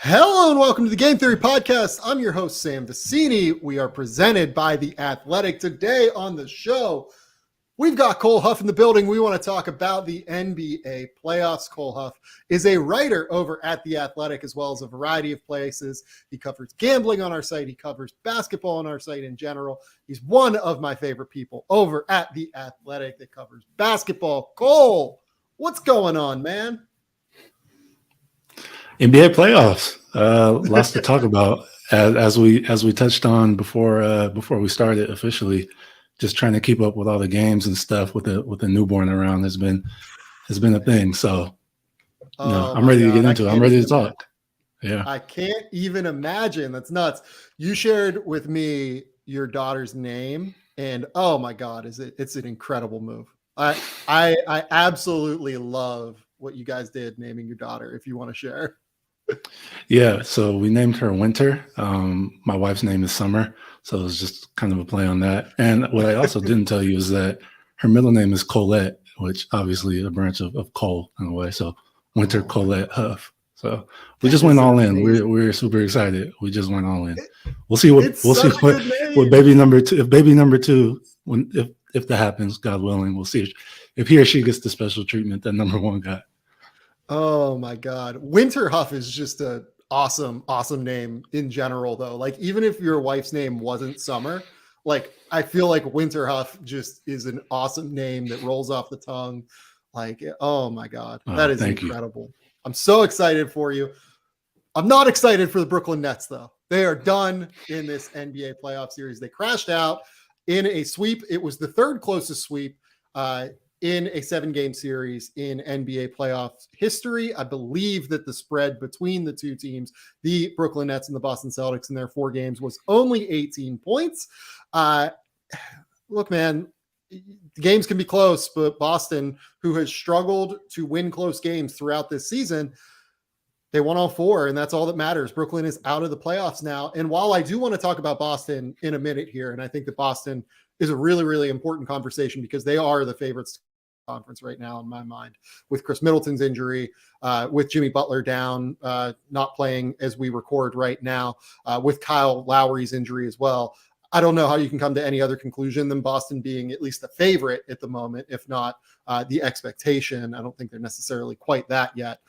Hello and welcome to the Game Theory Podcast. I'm your host, Sam Vecenie. We are presented by The Athletic. Today on the show, we've got Cole Huff in the building. We want to talk about the NBA playoffs. Cole Huff is a writer over at The Athletic, as well as a variety of places. He covers gambling on our site. He covers basketball on our site in general. He's one of my favorite people over at The Athletic that covers basketball. Cole, what's going on, man? NBA playoffs, lots to talk about as we touched on before we started officially. Just trying to keep up with all the games and stuff with the newborn around has been a thing. So, I'm ready to get into it. I'm ready to talk. Yeah, I can't even imagine. That's nuts. You shared with me your daughter's name, and oh my God, it's an incredible move. I absolutely love what you guys did naming your daughter. If you want to share. Yeah, so we named her Winter. My wife's name is Summer, so it was just kind of a play on that. And what I also didn't tell you is that her middle name is Colette, which obviously a branch of Cole in a way. So Winter Colette Huff. So we just went all in. We're super excited. We just went all in. We'll see what baby number two. If baby number two, if that happens, God willing, we'll see if he or she gets the special treatment that number one got. Oh my God. Winter Huff is just a awesome name in general, though. Like, even if your wife's name wasn't Summer, like, I feel like Winter Huff just is an awesome name that rolls off the tongue. Like, oh my God, that is incredible. I'm so excited for you. I'm not excited for the Brooklyn Nets, though. They are done in this NBA playoff series. They crashed out in a sweep. It was the third closest sweep in a 7-game series in NBA playoff history. I believe that the spread between the two teams, the Brooklyn Nets and the Boston Celtics, in their 4 games was only 18 points. Look, man, games can be close, but Boston, who has struggled to win close games throughout this season, they won all 4, and that's all that matters. Brooklyn is out of the playoffs now. And while I do want to talk about Boston in a minute here, and I think that Boston is a really, really important conversation because they are the favorites conference right now in my mind, with Chris Middleton's injury, with Jimmy Butler down, not playing as we record right now, with Kyle Lowry's injury as well. I don't know how you can come to any other conclusion than Boston being at least the favorite at the moment, if not the expectation. I don't think they're necessarily quite that yet.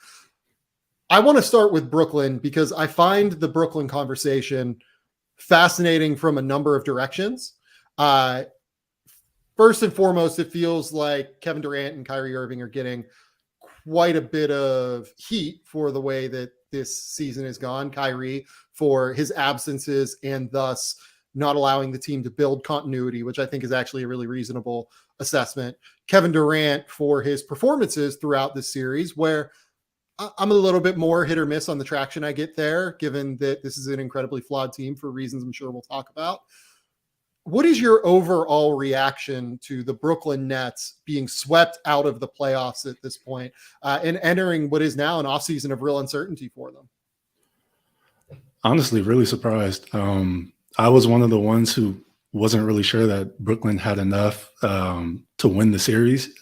I want to start with Brooklyn because I find the Brooklyn conversation fascinating from a number of directions. First and foremost, it feels like Kevin Durant and Kyrie Irving are getting quite a bit of heat for the way that this season has gone. Kyrie for his absences and thus not allowing the team to build continuity, which I think is actually a really reasonable assessment. Kevin Durant for his performances throughout this series, where I'm a little bit more hit or miss on the traction I get there, given that this is an incredibly flawed team for reasons I'm sure we'll talk about. What is your overall reaction to the Brooklyn Nets being swept out of the playoffs at this point and entering what is now an offseason of real uncertainty for them? Honestly, really surprised. I was one of the ones who wasn't really sure that Brooklyn had enough to win the series,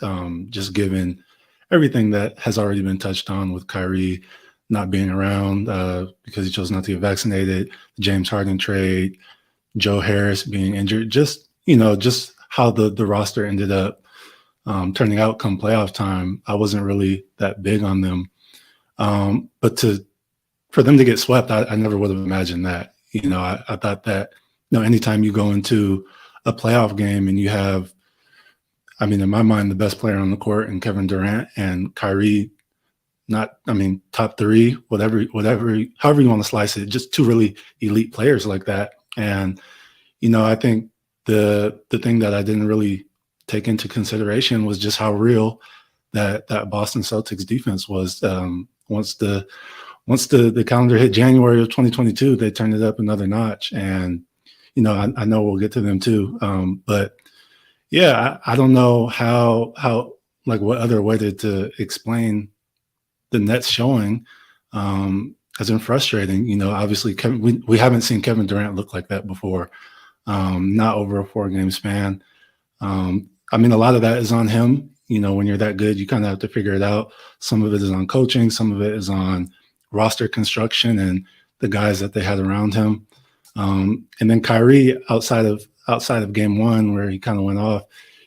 just given everything that has already been touched on with Kyrie not being around because he chose not to get vaccinated, the James Harden trade, Joe Harris being injured, just how the roster ended up turning out come playoff time. I wasn't really that big on them. But for them to get swept, I never would have imagined that. I thought that, anytime you go into a playoff game and you have, in my mind, the best player on the court and Kevin Durant and Kyrie, top 3, whatever, however you want to slice it, just 2 really elite players like that. And, I think the thing that I didn't really take into consideration was just how real that Boston Celtics defense was. Once the calendar hit January of 2022, they turned it up another notch. And, I know we'll get to them too. But yeah, I don't know how what other way to explain the Nets showing has been frustrating. Obviously we haven't seen Kevin Durant look like that before, not over a 4-game span. A lot of that is on him. When you're that good, you kind of have to figure it out. Some of it is on coaching. Some of it is on roster construction and the guys that they had around him. And then Kyrie, outside of game one, where he kind of went off,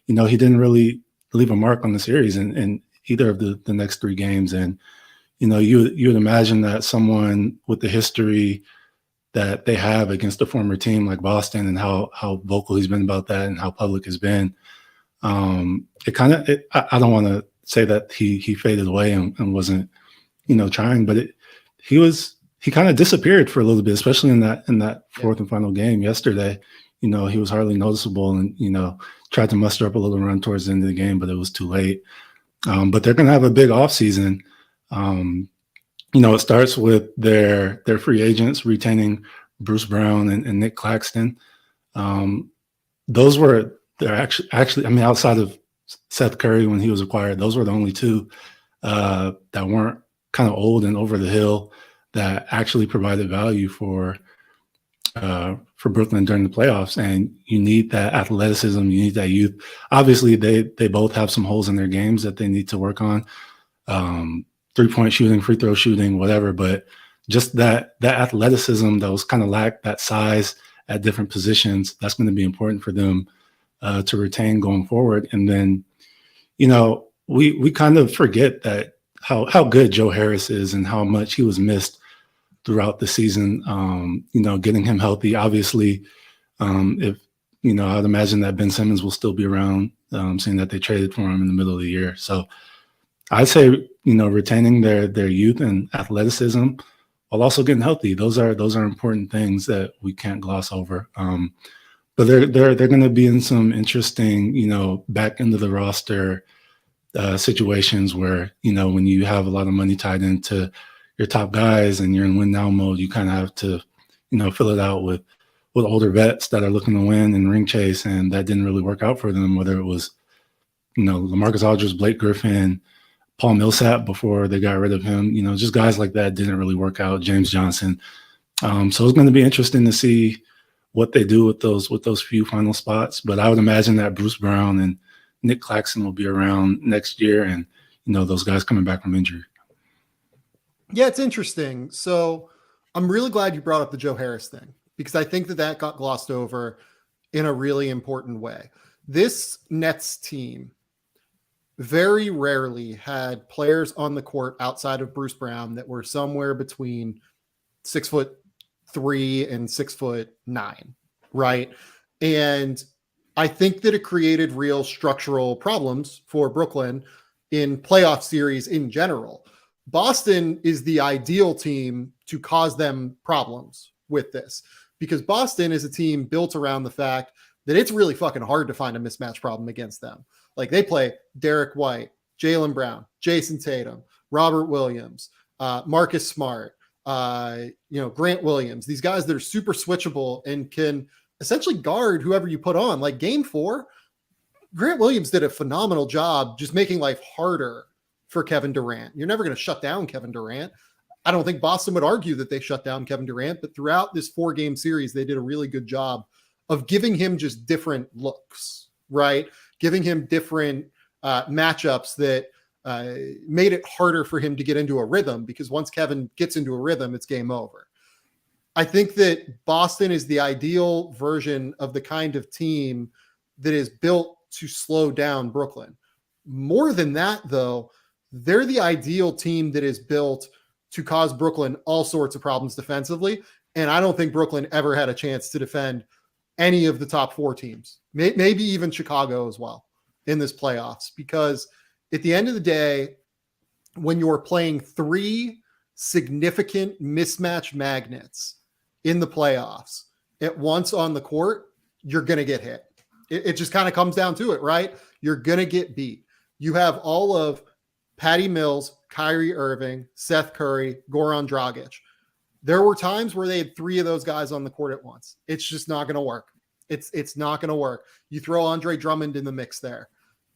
he didn't really leave a mark on the series in either of the next three games. And, you would imagine that someone with the history that they have against a former team like Boston and how vocal he's been about that and how public has been, I don't want to say that he faded away and wasn't, trying, but he kind of disappeared for a little bit, especially in that fourth and final game yesterday. He was hardly noticeable and, tried to muster up a little run towards the end of the game, but it was too late. But they're going to have a big offseason. It starts with their free agents retaining Bruce Brown and Nick Claxton. They're actually, outside of Seth Curry when he was acquired, those were the only two that weren't kind of old and over the hill that actually provided value for Brooklyn during the playoffs. And you need that athleticism, you need that youth. Obviously, they both have some holes in their games that they need to work on. 3-point shooting, free throw shooting, whatever. But just that athleticism that was kind of lacked, that size at different positions, that's going to be important for them to retain going forward. And then, we kind of forget that how good Joe Harris is and how much he was missed throughout the season. Getting him healthy, obviously, if I'd imagine that Ben Simmons will still be around, seeing that they traded for him in the middle of the year. So I'd say, retaining their youth and athleticism while also getting healthy. Those are important things that we can't gloss over. But they're going to be in some interesting, back into the roster situations where, when you have a lot of money tied into your top guys and you're in win now mode, you kind of have to, fill it out with older vets that are looking to win and ring chase. And that didn't really work out for them, whether it was, LaMarcus Aldridge, Blake Griffin, Paul Millsap before they got rid of him, just guys like that didn't really work out. James Johnson. So it's going to be interesting to see what they do with those few final spots. But I would imagine that Bruce Brown and Nick Claxton will be around next year, and those guys coming back from injury. Yeah, it's interesting. So I'm really glad you brought up the Joe Harris thing, because I think that got glossed over in a really important way. This Nets team very rarely had players on the court outside of Bruce Brown that were somewhere between 6'3" and 6'9", right? And I think that it created real structural problems for Brooklyn in playoff series in general. Boston is the ideal team to cause them problems with this, because Boston is a team built around the fact that it's really fucking hard to find a mismatch problem against them. Like, they play Derek White, Jaylen Brown, Jayson Tatum, Robert Williams, Marcus Smart, Grant Williams, these guys that are super switchable and can essentially guard whoever you put on. Like game 4, Grant Williams did a phenomenal job just making life harder for Kevin Durant. You're never going to shut down Kevin Durant. I don't think Boston would argue that they shut down Kevin Durant, but throughout this 4-game series, they did a really good job of giving him just different looks, right? Giving him different matchups that made it harder for him to get into a rhythm, because once Kevin gets into a rhythm, it's game over. I think that Boston is the ideal version of the kind of team that is built to slow down Brooklyn. More than that, though, they're the ideal team that is built to cause Brooklyn all sorts of problems defensively. And I don't think Brooklyn ever had a chance to defend any of the top 4 teams, maybe even Chicago as well in this playoffs, because at the end of the day, when you're playing 3 significant mismatch magnets in the playoffs at once on the court, you're going to get hit. It just kind of comes down to it, right? You're going to get beat. You have all of Patty Mills, Kyrie Irving, Seth Curry, Goran Dragic. There were times where they had 3 of those guys on the court at once. It's just not going to work. It's not going to work. You throw Andre Drummond in the mix there.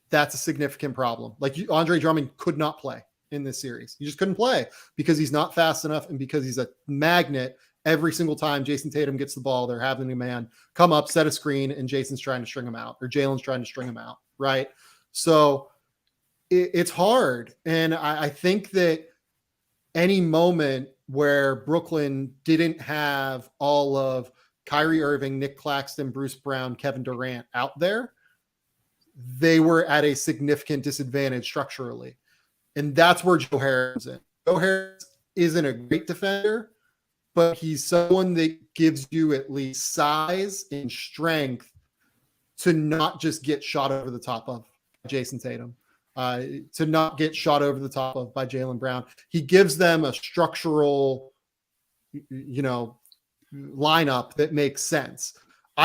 That's a significant problem. Andre Drummond could not play in this series. He just couldn't play because he's not fast enough, and because he's a magnet. Every single time Jayson Tatum gets the ball, they're having a man come up, set a screen, and Jason's trying to string him out, or Jalen's trying to string him out, right? So it's hard. And I think that any moment where Brooklyn didn't have all of Kyrie Irving, Nick Claxton, Bruce Brown, Kevin Durant out there, they were at a significant disadvantage structurally. And that's where Joe Harris is in. Joe Harris isn't a great defender, but he's someone that gives you at least size and strength to not just get shot over the top of Jayson Tatum, to not get shot over the top of by Jaylen Brown. He gives them a structural, lineup that makes sense.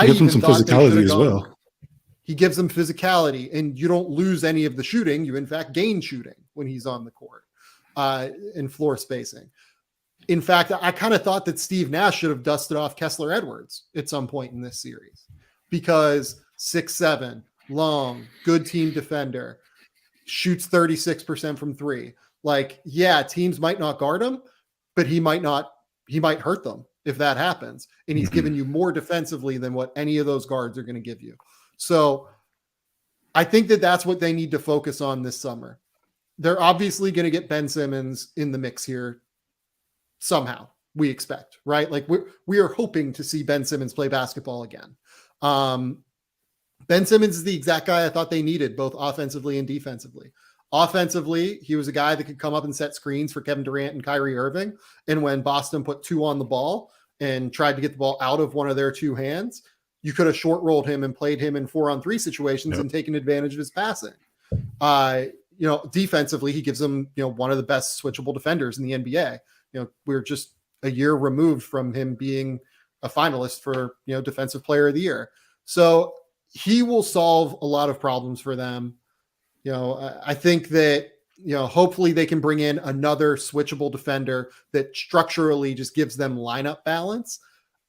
He gives them some physicality as well. He gives them physicality, and you don't lose any of the shooting. You, in fact, gain shooting when he's on the court in floor spacing. In fact, I kind of thought that Steve Nash should have dusted off Kessler Edwards at some point in this series because 6'7", long, good team defender, shoots 36% from three. Like, yeah, teams might not guard him, but he might hurt them if that happens. And he's given you more defensively than what any of those guards are going to give you. So I think that that's what they need to focus on this summer. They're obviously going to get Ben Simmons in the mix here somehow, we expect, right? Like we are hoping to see Ben Simmons play basketball again. Ben Simmons is the exact guy I thought they needed, both offensively and defensively. Offensively, he was a guy that could come up and set screens for Kevin Durant and Kyrie Irving. And when Boston put two on the ball and tried to get the ball out of one of their two hands, you could have short rolled him and played him in 4-on-3 situations and taken advantage of his passing. Defensively, he gives them, one of the best switchable defenders in the NBA. We're just a year removed from him being a finalist for, defensive player of the year. So he will solve a lot of problems for them. I think that, hopefully they can bring in another switchable defender that structurally just gives them lineup balance.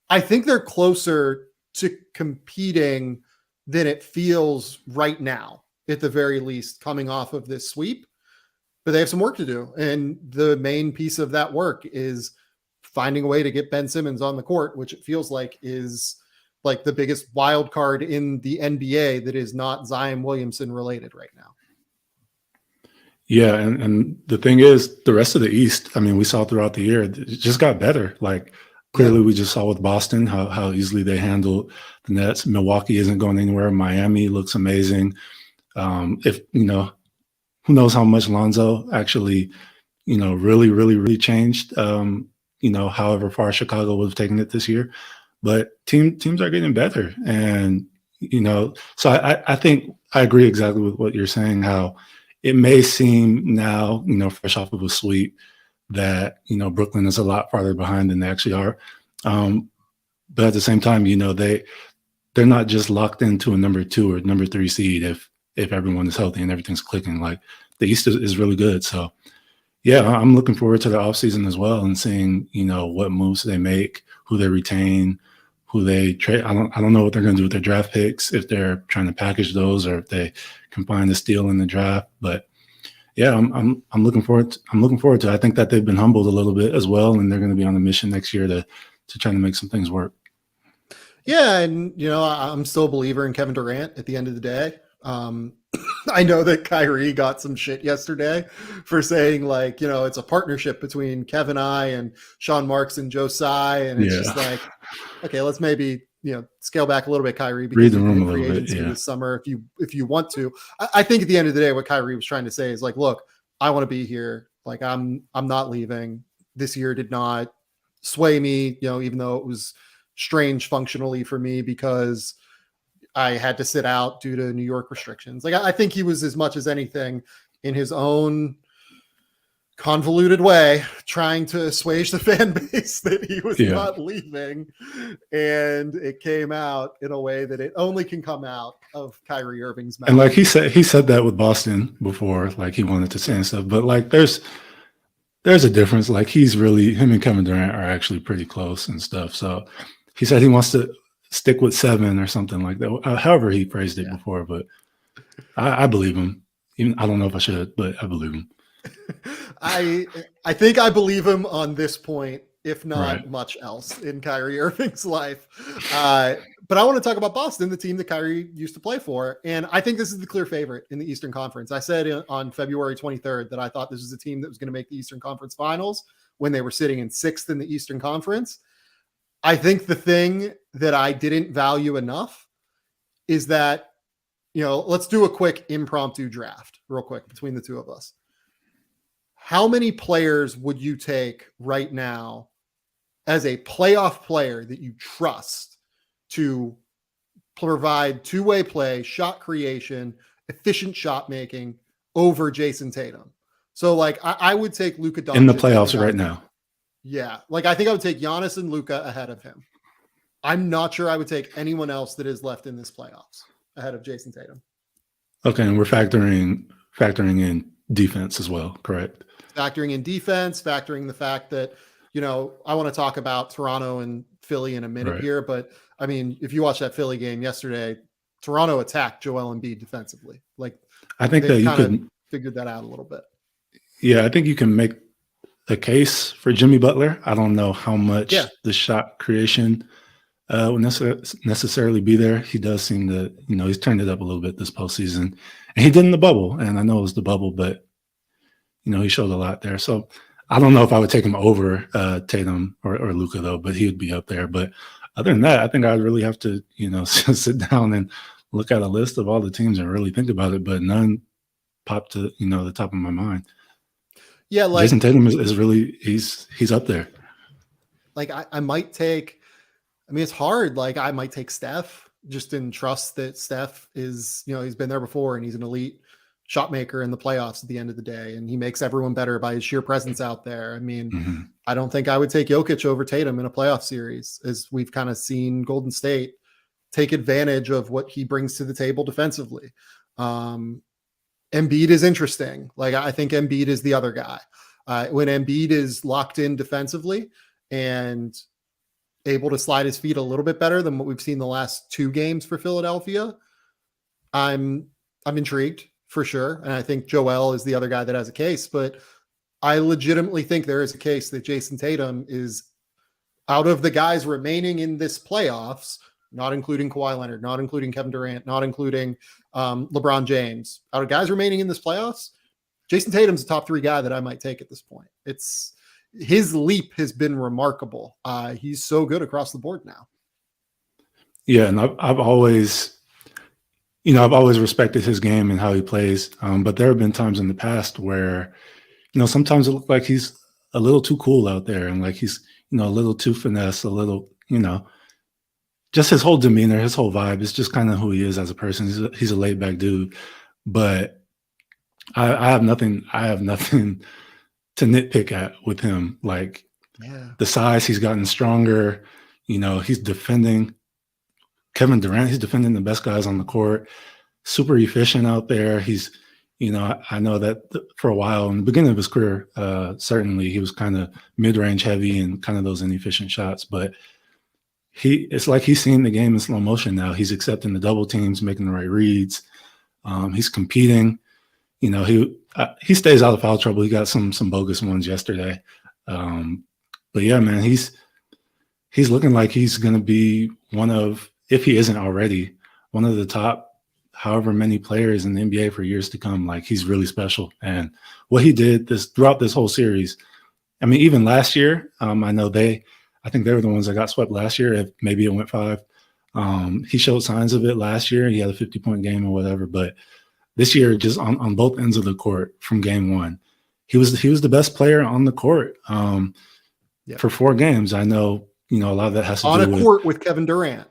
I think they're closer to competing than it feels right now, at the very least, coming off of this sweep. But they have some work to do. And the main piece of that work is finding a way to get Ben Simmons on the court, which it feels like is like the biggest wild card in the NBA that is not Zion Williamson related right now. Yeah, and the thing is, the rest of the East, I mean, we saw throughout the year, it just got better. Like, clearly we just saw with Boston how easily they handled the Nets. Milwaukee isn't going anywhere. Miami looks amazing. Who knows how much Lonzo actually, really, really, really changed, however far Chicago would have taken it this year. But teams are getting better. And, so I think I agree exactly with what you're saying, how it may seem now, fresh off of a sweep that, Brooklyn is a lot farther behind than they actually are. But at the same time, they're not just locked into a number 2 or number 3 seed if everyone is healthy and everything's clicking. Like, the East is really good. So, yeah, I'm looking forward to the offseason as well and seeing, what moves they make, who they retain, who they trade. I don't know what they're going to do with their draft picks, if they're trying to package those or if they can find a steal in the draft. But yeah, I'm looking forward to it. I think that they've been humbled a little bit as well, and they're going to be on a mission next year to try to make some things work. Yeah, and I'm still a believer in Kevin Durant at the end of the day. I know that Kyrie got some shit yesterday for saying, like, it's a partnership between Kevin I and Sean Marks and Joe Tsai, and it's just like, okay, let's maybe scale back a little bit, Kyrie, because read the room free agency this summer if you want to. I think at the end of the day, what Kyrie was trying to say is like, look, I want to be here. Like, I'm not leaving. This year did not sway me, even though it was strange functionally for me because I had to sit out due to New York restrictions. Like, I think he was, as much as anything, in his own convoluted way, trying to assuage the fan base that he was not leaving. And it came out in a way that it only can come out of Kyrie Irving's mouth. And like he said that with Boston before, like he wanted to say and stuff, but like there's a difference. Like, him and Kevin Durant are actually pretty close and stuff. So he said he wants to stick with 7 or something like that. However he phrased it before, but I believe him. Even I don't know if I should, but I believe him. I think I believe him on this point, if not much else in Kyrie Irving's life. But I want to talk about Boston, the team that Kyrie used to play for. And I think this is the clear favorite in the Eastern Conference. I said on February 23rd that I thought this was a team that was going to make the Eastern Conference Finals. when they were sitting in 6th in the Eastern Conference. I think the thing that I didn't value enough is that, let's do a quick impromptu draft real quick between the two of us. How many players would you take right now as a playoff player that you trust to provide two-way play, shot creation, efficient shot making over Jayson Tatum? So like I would take Luka Doncic in the playoffs right now. Yeah. Like I think I would take Giannis and Luka ahead of him. I'm not sure I would take anyone else that is left in this playoffs ahead of Jayson Tatum. Okay, and we're factoring in defense as well, correct? Factoring in defense, factoring the fact that, I want to talk about Toronto and Philly in a minute here, but I mean, if you watched that Philly game yesterday, Toronto attacked Joel Embiid defensively. Like I think that you could figured that out a little bit. Yeah, I think you can make a case for Jimmy Butler. I don't know how much the shot creation would necessarily be there. He does seem to, he's turned it up a little bit this postseason, and he did in the bubble. And I know it was the bubble, but he showed a lot there. So I don't know if I would take him over Tatum or Luka though, but he would be up there. But other than that, I think I'd really have to, sit down and look at a list of all the teams and really think about it. But none popped to the top of my mind. Yeah, like Jayson Tatum is really he's up there. Like I might take. I mean, it's hard. Like I might take Steph just in trust that Steph is, he's been there before and he's an elite shot maker in the playoffs at the end of the day. And he makes everyone better by his sheer presence out there. I mean, I don't think I would take Jokic over Tatum in a playoff series, as we've kind of seen Golden State take advantage of what he brings to the table defensively. Embiid is interesting. Like I think Embiid is the other guy. When Embiid is locked in defensively and able to slide his feet a little bit better than what we've seen the last 2 games for Philadelphia, I'm intrigued for sure. And I think Joel is the other guy that has a case, but I legitimately think there is a case that Jayson Tatum is, out of the guys remaining in this playoffs, not including Kawhi Leonard, not including Kevin Durant, not including LeBron James, out of guys remaining in this playoffs, Jayson Tatum's a top 3 guy that I might take at this point. His leap has been remarkable. He's so good across the board now. Yeah, and I've always respected his game and how he plays. But there have been times in the past where, sometimes it looked like he's a little too cool out there, and like he's, a little too finesse, a little, just his whole demeanor, his whole vibe is just kind of who he is as a person. He's a laid back dude, but I have nothing to nitpick at with him. Like the size, he's gotten stronger. He's defending Kevin Durant. He's defending the best guys on the court. Super efficient out there. He's, I know that for a while in the beginning of his career, certainly he was kind of mid-range heavy and kind of those inefficient shots, but it's like he's seeing the game in slow motion now. He's accepting the double teams, making the right reads. He's competing. He stays out of foul trouble. He got some bogus ones yesterday. But yeah, man, he's looking like he's going to be one of, if he isn't already, one of the top however many players in the NBA for years to come. Like he's really special. And what he did throughout this whole series, I mean, even last year, I know I think they were the ones that got swept last year. If maybe it went 5. He showed signs of it last year. He had a 50-point game or whatever, but this year, just on both ends of the court from game 1, he was the best player on the court for 4 games. I know, a lot of that has to do with on a court with Kevin Durant.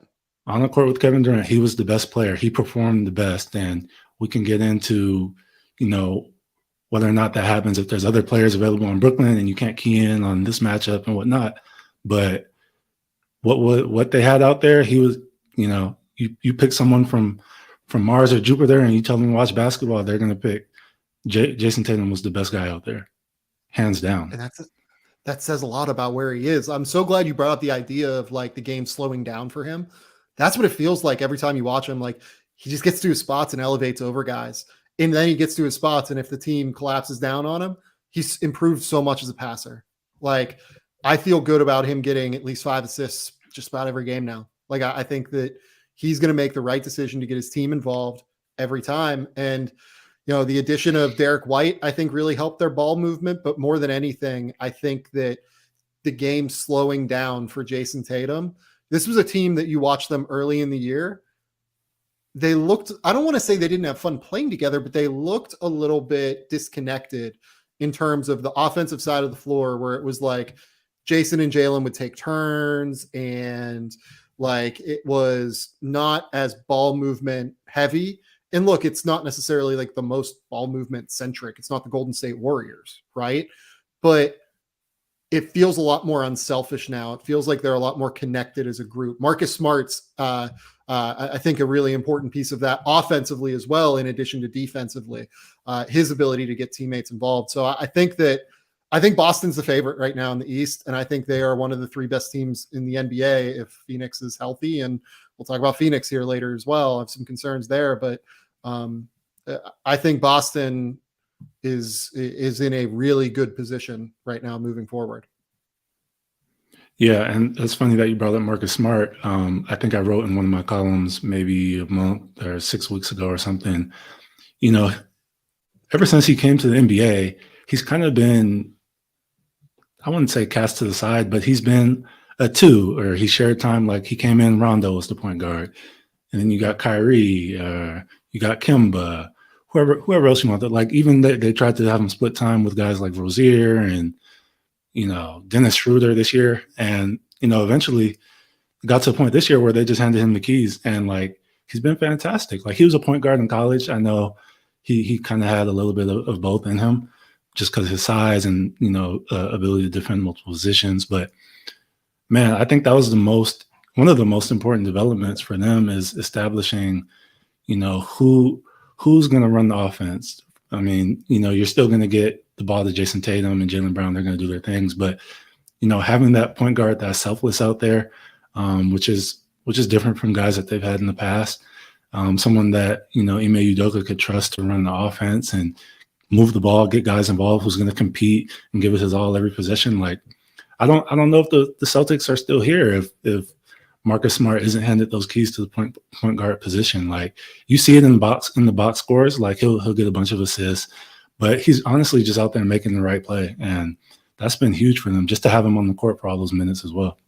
On the court with Kevin Durant, he was the best player. He performed the best, and we can get into, whether or not that happens if there's other players available in Brooklyn and you can't key in on this matchup and whatnot. But what they had out there, he was, you pick someone from Mars or Jupiter and you tell them to watch basketball, they're going to pick Jayson Tatum was the best guy out there, hands down. And that says a lot about where he is. I'm so glad you brought up the idea of like the game slowing down for him. That's what it feels like every time you watch him. Like he just gets to his spots and elevates over guys. And then he gets to his spots. And if the team collapses down on him, he's improved so much as a passer. Like I feel good about him getting at least 5 assists just about every game now. Like I think that he's going to make the right decision to get his team involved every time. And, the addition of Derek White, I think, really helped their ball movement. But more than anything, I think that the game slowing down for Jayson Tatum. This was a team that you watched them early in the year. They looked, I don't want to say they didn't have fun playing together, but they looked a little bit disconnected in terms of the offensive side of the floor, where it was like Jayson and Jalen would take turns, and like it was not as ball movement heavy. And look, it's not necessarily like the most ball movement centric. It's not the Golden State Warriors, right? But it feels a lot more unselfish now. It feels like they're a lot more connected as a group. Marcus Smart's, I think, a really important piece of that offensively as well, in addition to defensively, his ability to get teammates involved. So I think Boston's the favorite right now in the East, and I think they are one of the 3 best teams in the NBA if Phoenix is healthy. And we'll talk about Phoenix here later as well. I have some concerns there, but I think Boston is in a really good position right now moving forward. Yeah, and it's funny that you brought up Marcus Smart. I think I wrote in one of my columns maybe a month or 6 weeks ago or something, ever since he came to the NBA, he's kind of been, I wouldn't say cast to the side, but he's been a 2, or he shared time. Like he came in, Rondo was the point guard. And then you got Kyrie, you got Kemba, whoever else you wanted. Like even they tried to have him split time with guys like Rozier and, Dennis Schroeder this year. And, eventually got to a point this year where they just handed him the keys, and like, he's been fantastic. Like he was a point guard in college. I know he kind of had a little bit of both in him just because of his size and, ability to defend multiple positions. But man, I think that was one of the most important developments for them, is establishing, who's going to run the offense. I mean, you're still going to get the ball to Jayson Tatum and Jaylen Brown. They're going to do their things, but having that point guard that's selfless out there, which is different from guys that they've had in the past. Someone that Ime Udoka could trust to run the offense and move the ball, get guys involved, who's going to compete and give it his all every possession. Like, I don't know if the Celtics are still here if Marcus Smart isn't handed those keys to the point guard position. Like, you see it in the box scores. Like he'll get a bunch of assists, but he's honestly just out there making the right play, and that's been huge for them, just to have him on the court for all those minutes as well.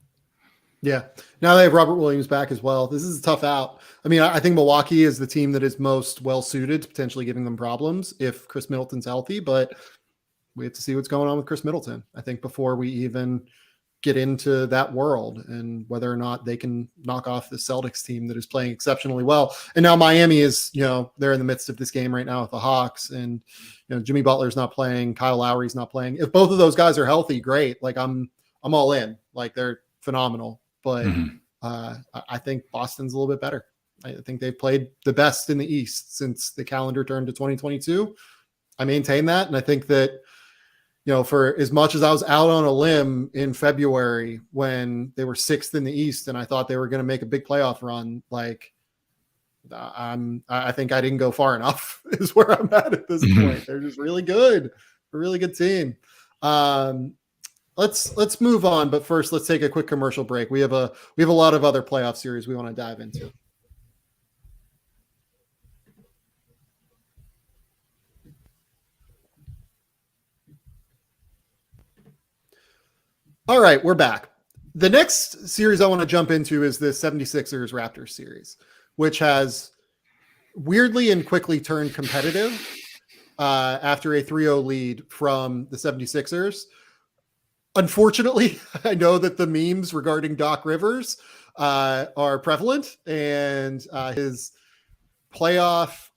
Yeah. Now they have Robert Williams back as well. This is a tough out. I mean, I think Milwaukee is the team that is most well-suited to potentially giving them problems if Chris Middleton's healthy, but we have to see what's going on with Chris Middleton, I think, before we even get into that world and whether or not they can knock off the Celtics team that is playing exceptionally well. And now Miami is, they're in the midst of this game right now with the Hawks, and, Jimmy Butler's not playing. Kyle Lowry's not playing. If both of those guys are healthy, great. Like I'm all in. Like they're phenomenal. But I think Boston's a little bit better. I think they've played the best in the East since the calendar turned to 2022. I maintain that. And I think that, for as much as I was out on a limb in February when they were 6th in the East and I thought they were going to make a big playoff run, like I think I didn't go far enough is where I'm at this point. They're just really good. A really good team. Let's move on, but first let's take a quick commercial break. We have a lot of other playoff series we want to dive into. All right, we're back. The next series I want to jump into is the 76ers Raptors series, which has weirdly and quickly turned competitive after a 3-0 lead from the 76ers. Unfortunately, I know that the memes regarding Doc Rivers are prevalent, and his playoff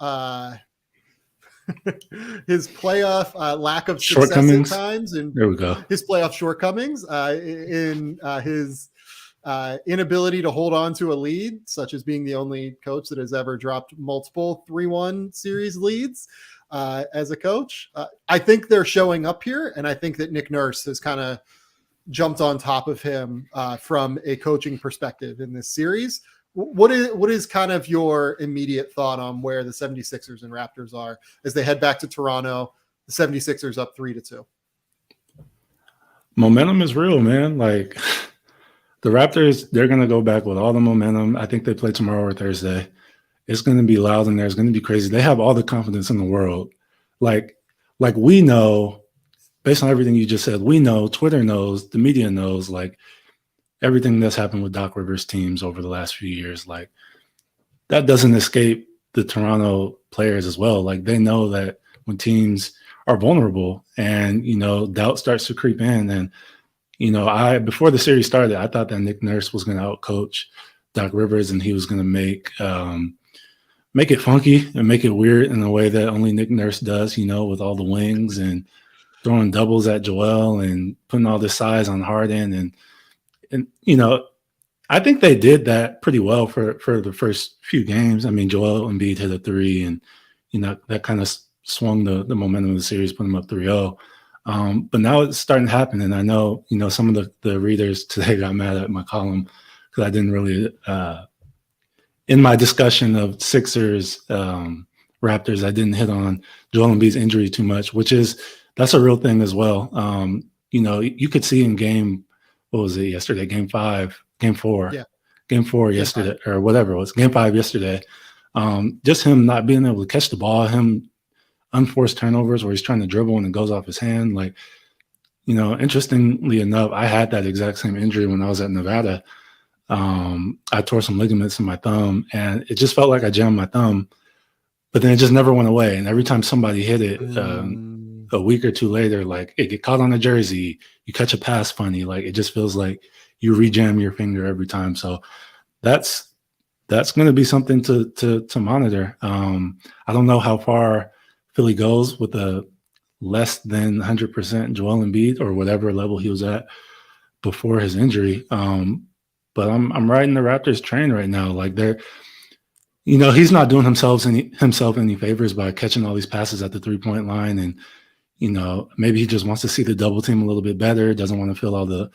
lack of success at times, and there we go. His playoff shortcomings in his inability to hold on to a lead, such as being the only coach that has ever dropped multiple 3-1 series leads as a coach. I think they're showing up here, and I think that Nick Nurse has kind of jumped on top of him from a coaching perspective in this series. What is kind of your immediate thought on where the 76ers and Raptors are as they head back to Toronto, the 76ers up 3-2? Momentum is real, man. Like the Raptors, they're going to go back with all the momentum. I think they play tomorrow or Thursday. It's going to be loud in there. It's going to be crazy. They have all the confidence in the world. Like we know, based on everything you just said, we know, Twitter knows, the media knows, like everything that's happened with Doc Rivers teams over the last few years, like that doesn't escape the Toronto players as well. Like they know that when teams are vulnerable and, doubt starts to creep in. And, before the series started, I thought that Nick Nurse was going to outcoach Doc Rivers and he was going to make it funky and make it weird in a way that only Nick Nurse does, with all the wings and throwing doubles at Joel and putting all this size on Harden. And I think they did that pretty well for the first few games. I mean, Joel Embiid hit a 3 and, that kind of swung the momentum of the series, put them up 3-0. But now it's starting to happen. And I know, some of the readers today got mad at my column because I didn't really in my discussion of Sixers, Raptors, I didn't hit on Joel Embiid's injury too much, that's a real thing as well. You could see in what was it yesterday? Game 4. Yeah. Game 4 yesterday, or whatever it was, Game 5 yesterday. Just him not being able to catch the ball, him unforced turnovers where he's trying to dribble and it goes off his hand. Like, interestingly enough, I had that exact same injury when I was at Nevada. I tore some ligaments in my thumb and it just felt like I jammed my thumb, but then it just never went away. And every time somebody hit it a week or two later, like it get caught on a jersey, you catch a pass funny, like it just feels like you rejam your finger every time. So that's going to be something to monitor. I don't know how far Philly goes with a less than 100% Joel Embiid or whatever level he was at before his injury. But I'm riding the Raptors train right now. Like he's not doing himself any favors by catching all these passes at the 3-point line. And, maybe he just wants to see the double team a little bit better. Doesn't want to feel all the,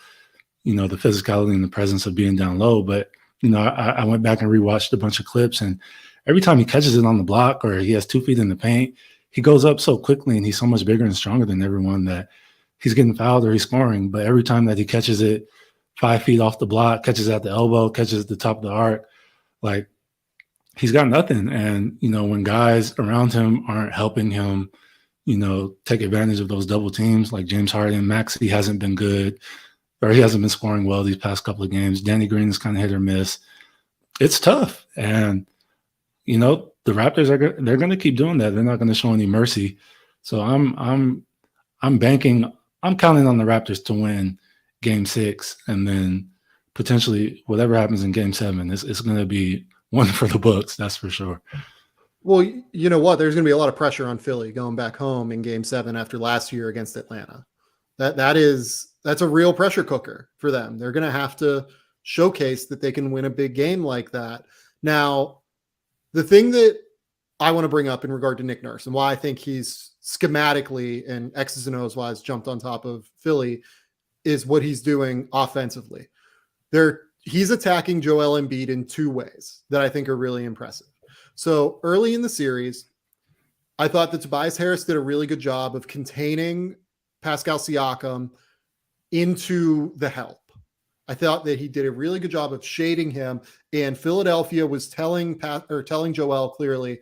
the physicality and the presence of being down low. But, I went back and rewatched a bunch of clips, and every time he catches it on the block or he has 2 feet in the paint, he goes up so quickly and he's so much bigger and stronger than everyone that he's getting fouled or he's scoring. But every time that he catches it 5 feet off the block, catches at the elbow, catches at the top of the arc, like he's got nothing. And, when guys around him aren't helping him, take advantage of those double teams, like James Harden, Maxey hasn't been good, or he hasn't been scoring well these past couple of games. Danny Green is kind of hit or miss. It's tough. And, the Raptors they're going to keep doing that. They're not going to show any mercy. So I'm counting on the Raptors to win Game 6, and then potentially whatever happens in Game 7, it's going to be one for the books. That's for sure. Well, you know what? There's going to be a lot of pressure on Philly going back home in Game 7 after last year against Atlanta. That's a real pressure cooker for them. They're going to have to showcase that they can win a big game like that. Now, the thing that I want to bring up in regard to Nick Nurse and why I think he's schematically and X's and O's wise jumped on top of Philly is what he's doing offensively. He's attacking Joel Embiid in 2 ways that I think are really impressive. So early in the series, I thought that Tobias Harris did a really good job of containing Pascal Siakam into the help. I thought that he did a really good job of shading him, and Philadelphia was telling Joel clearly,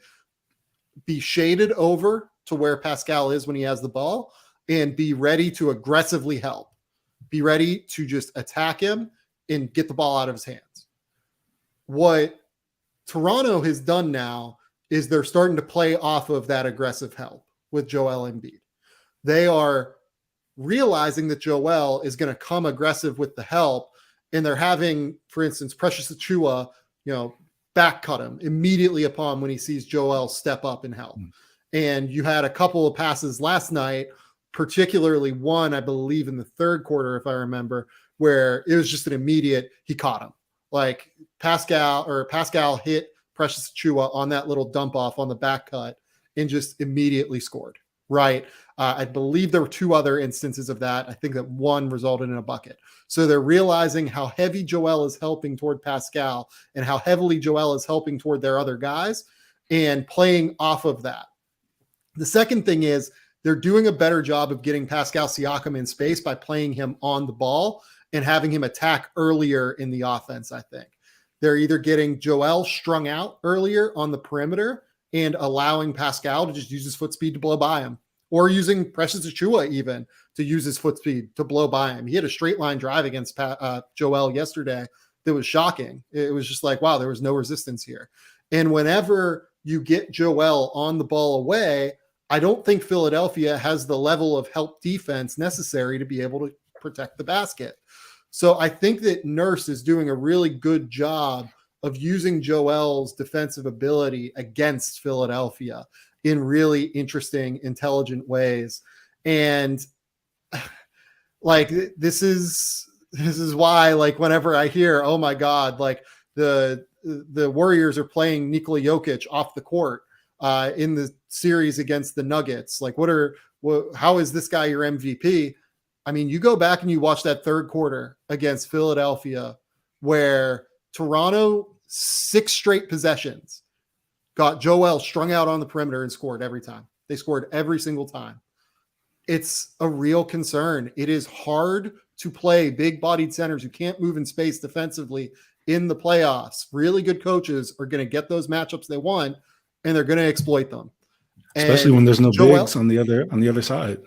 be shaded over to where Pascal is when he has the ball and be ready to aggressively help. Be ready to just attack him and get the ball out of his hands. What Toronto has done now is they're starting to play off of that aggressive help with Joel Embiid. They are realizing that Joel is going to come aggressive with the help, and they're having, for instance, Precious Achiuwa, back cut him immediately upon when he sees Joel step up and help. And you had a couple of passes last night, particularly one, I believe, in the third quarter, if I remember, where it was just an immediate, he caught him. Like Pascal hit Precious Achiuwa on that little dump off on the back cut and just immediately scored. Right. I believe there were 2 other instances of that. I think that one resulted in a bucket. So they're realizing how heavy Joel is helping toward Pascal and how heavily Joel is helping toward their other guys and playing off of that. The second thing is they're doing a better job of getting Pascal Siakam in space by playing him on the ball and having him attack earlier in the offense, I think. they're either getting Joel strung out earlier on the perimeter and allowing Pascal to just use his foot speed to blow by him, or using Precious Achiuwa even to use his foot speed to blow by him. He had a straight line drive against Joel yesterday that was shocking. It was just like, wow, there was no resistance here. And whenever you get Joel on the ball away, I don't think Philadelphia has the level of help defense necessary to be able to protect the basket. So I think that Nurse is doing a really good job of using Joel's defensive ability against Philadelphia in really interesting, intelligent ways. And like, this is why, like, whenever I hear, oh my God, like the Warriors are playing Nikola Jokic off the court in the series against the Nuggets, like, how is this guy your MVP? I mean, you go back and you watch that third quarter against Philadelphia where Toronto, 6 straight possessions, got Joel strung out on the perimeter and scored every time. They scored every single time. It's a real concern. It is hard to play big-bodied centers who can't move in space defensively in the playoffs. Really good coaches are going to get those matchups they want, and they're going to exploit them. Especially when there's no bigs on the other side.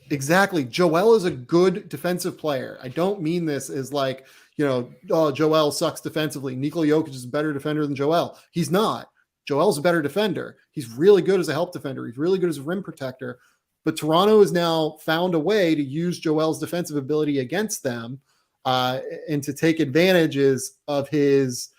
Exactly. Joel is a good defensive player. I don't mean this as like, oh, Joel sucks defensively. Nikola Jokic is a better defender than Joel. He's not. Joel's a better defender. He's really good as a help defender. He's really good as a rim protector. But Toronto has now found a way to use Joel's defensive ability against them and to take advantages of his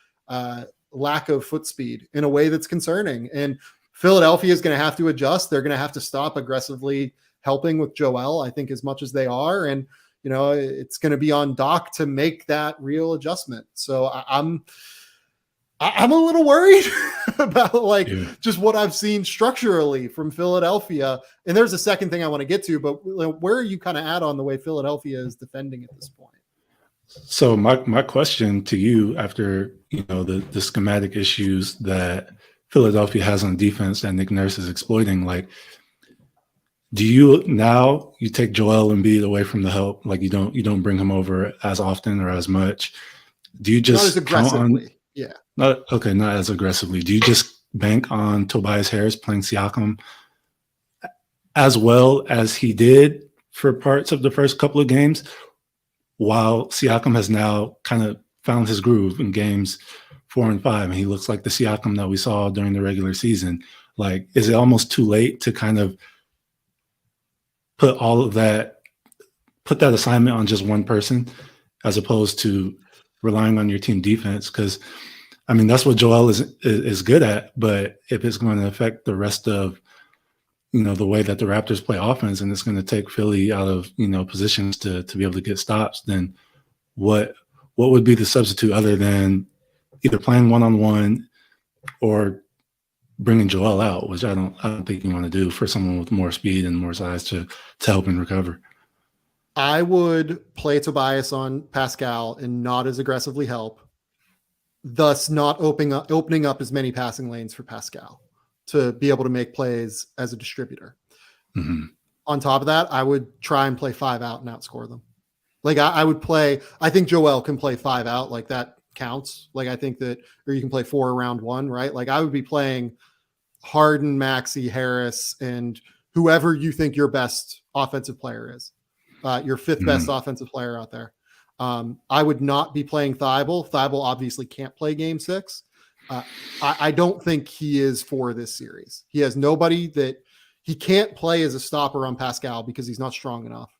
lack of foot speed in a way that's concerning. And Philadelphia is going to have to adjust. They're going to have to stop aggressively helping with Joel, I think, as much as they are. And, it's going to be on Doc to make that real adjustment. So I'm a little worried about just what I've seen structurally from Philadelphia. And there's a second thing I want to get to, but where are you kind of at on the way Philadelphia is defending at this point? So my question to you, after the schematic issues that Philadelphia has on defense that Nick Nurse is exploiting, like, do you take Joel Embiid away from the help? Like, you don't bring him over as often or as much? Do you just not as aggressively? Not as aggressively. Do you just bank on Tobias Harris playing Siakam as well as he did for parts of the first couple of games, while Siakam has now kind of found his groove in games 4 and 5, and he looks like the Siakam that we saw during the regular season? Like, is it almost too late to kind of put that assignment on just one person as opposed to relying on your team defense? Because I mean, that's what Joel is good at, but if it's going to affect the rest of the way that the Raptors play offense, and it's going to take Philly out of positions to be able to get stops, then what would be the substitute other than either playing one-on-one or bringing Joel out, which I don't think you want to do for someone with more speed and more size to help him recover. I would play Tobias on Pascal and not as aggressively help, thus not opening up as many passing lanes for Pascal to be able to make plays as a distributor. Mm-hmm. On top of that, I would try and play 5 out and outscore them. Like, I think Joel can play 5 out. Like, that counts. Like, I think that, or you can play 4 around 1, right? Like, I would be playing Harden, Maxey, Harris, and whoever you think your best offensive player is, your 5th best offensive player out there. I would not be playing Thibault. Thibault obviously can't play game 6. I don't think he is for this series. He has nobody that he can't play as a stopper on Pascal because he's not strong enough.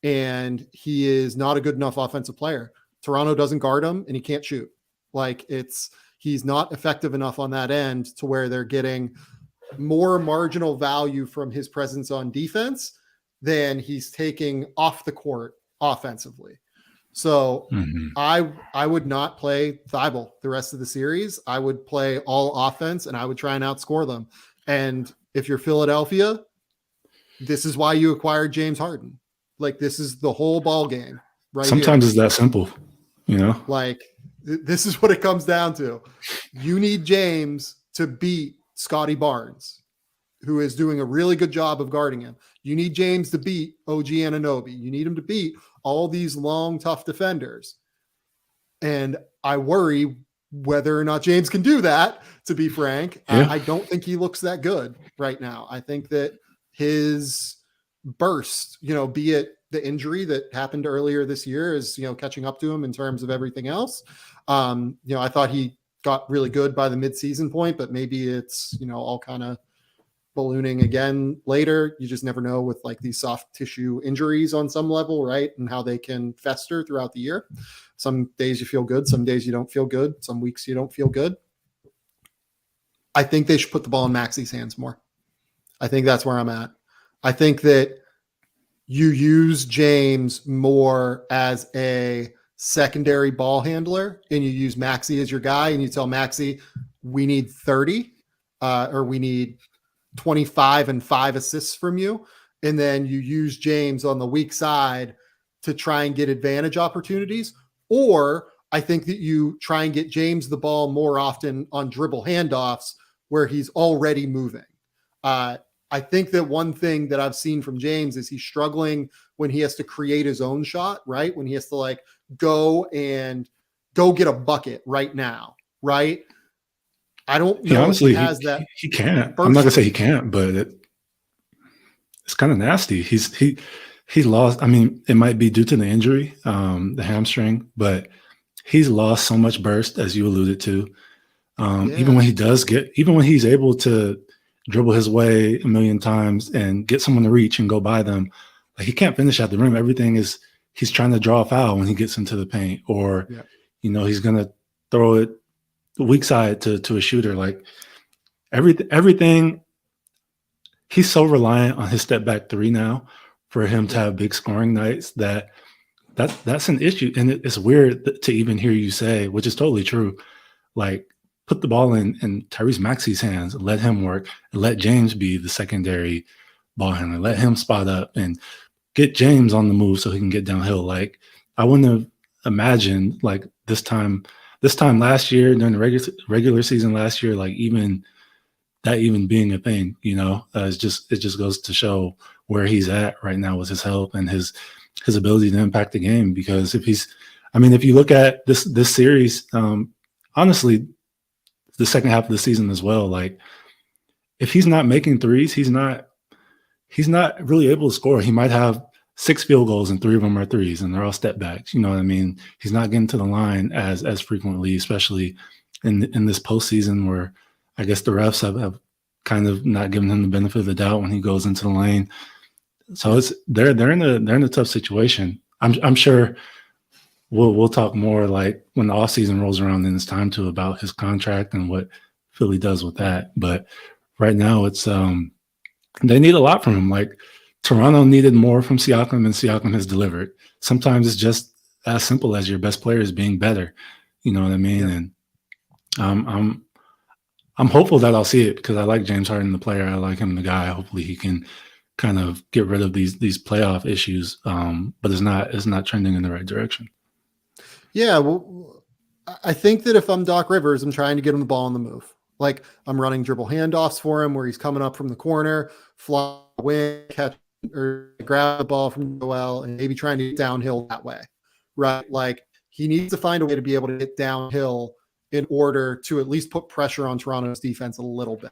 And he is not a good enough offensive player. Toronto doesn't guard him and he can't shoot. Like, he's not effective enough on that end to where they're getting more marginal value from his presence on defense than he's taking off the court offensively. So I would not play Thibault the rest of the series. I would play all offense and I would try and outscore them. And if you're Philadelphia, this is why you acquired James Harden. Like, this is the whole ball game, right? Sometimes it's that simple, Like, this is what it comes down to. You need James to beat Scotty Barnes, who is doing a really good job of guarding him. You need James to beat OG Anunoby. You need him to beat all these long, tough defenders. And I worry whether or not James can do that, to be frank, Yeah. I don't think he looks that good right now. I think that his burst, be it the injury that happened earlier this year is, catching up to him in terms of everything else. I thought he got really good by the midseason point, but maybe it's, all kind of ballooning again later. You just never know with like these soft tissue injuries on some level, right? And how they can fester throughout the year. Some days you feel good, some days you don't feel good, some weeks you don't feel good. I think they should put the ball in Maxi's hands more. I think that's where I'm at. I think that you use James more as a secondary ball handler and you use Maxi as your guy and you tell Maxi, we need 30 or we need 25 and 5 assists from you. And then you use James on the weak side to try and get advantage opportunities. Or I think that you try and get James the ball more often on dribble handoffs where he's already moving. I think that one thing that I've seen from James is he's struggling when he has to create his own shot, right? When he has to like go get a bucket right now, right? I don't know. Honestly, if he has that. He can't. I'm not gonna say he can't, but it's kind of nasty. He lost. I mean, it might be due to the injury, the hamstring, but he's lost so much burst, as you alluded to. Even when he's able to dribble his way a million times and get someone to reach and go by them, like he can't finish at the rim. He's trying to draw a foul when he gets into the paint, or he's gonna throw it the weak side to a shooter. Like everything. He's so reliant on his step back three now for him to have big scoring nights that's an issue. And it's weird to even hear you say, which is totally true, like put the ball in Tyrese Maxey's hands, let him work, and let James be the secondary ball handler, let him spot up and get James on the move so he can get downhill. Like I wouldn't have imagined like this time last year during the regular season last year, like even being a thing, it just goes to show where he's at right now with his help and his ability to impact the game. Because if you look at this series, honestly, the second half of the season as well, like if he's not making threes, he's not really able to score. He might have 6 field goals and 3 of them are threes and they're all step backs. You know what I mean? He's not getting to the line as frequently, especially in this postseason where I guess the refs have kind of not given him the benefit of the doubt when he goes into the lane. So they're in a tough situation. I'm sure we'll talk more like when the offseason rolls around and it's time to about his contract and what Philly does with that. But right now it's they need a lot from him. Like Toronto needed more from Siakam and Siakam has delivered. Sometimes it's just as simple as your best players being better. You know what I mean? Yeah. And I'm hopeful that I'll see it because I like James Harden, the player. I like him, the guy. Hopefully he can kind of get rid of these playoff issues. But it's not trending in the right direction. Yeah, well, I think that if I'm Doc Rivers, I'm trying to get him the ball on the move. Like I'm running dribble handoffs for him where he's coming up from the corner, fly away, catch or grab the ball from Joel and maybe trying to get downhill that way, right? Like he needs to find a way to be able to get downhill in order to at least put pressure on Toronto's defense a little bit.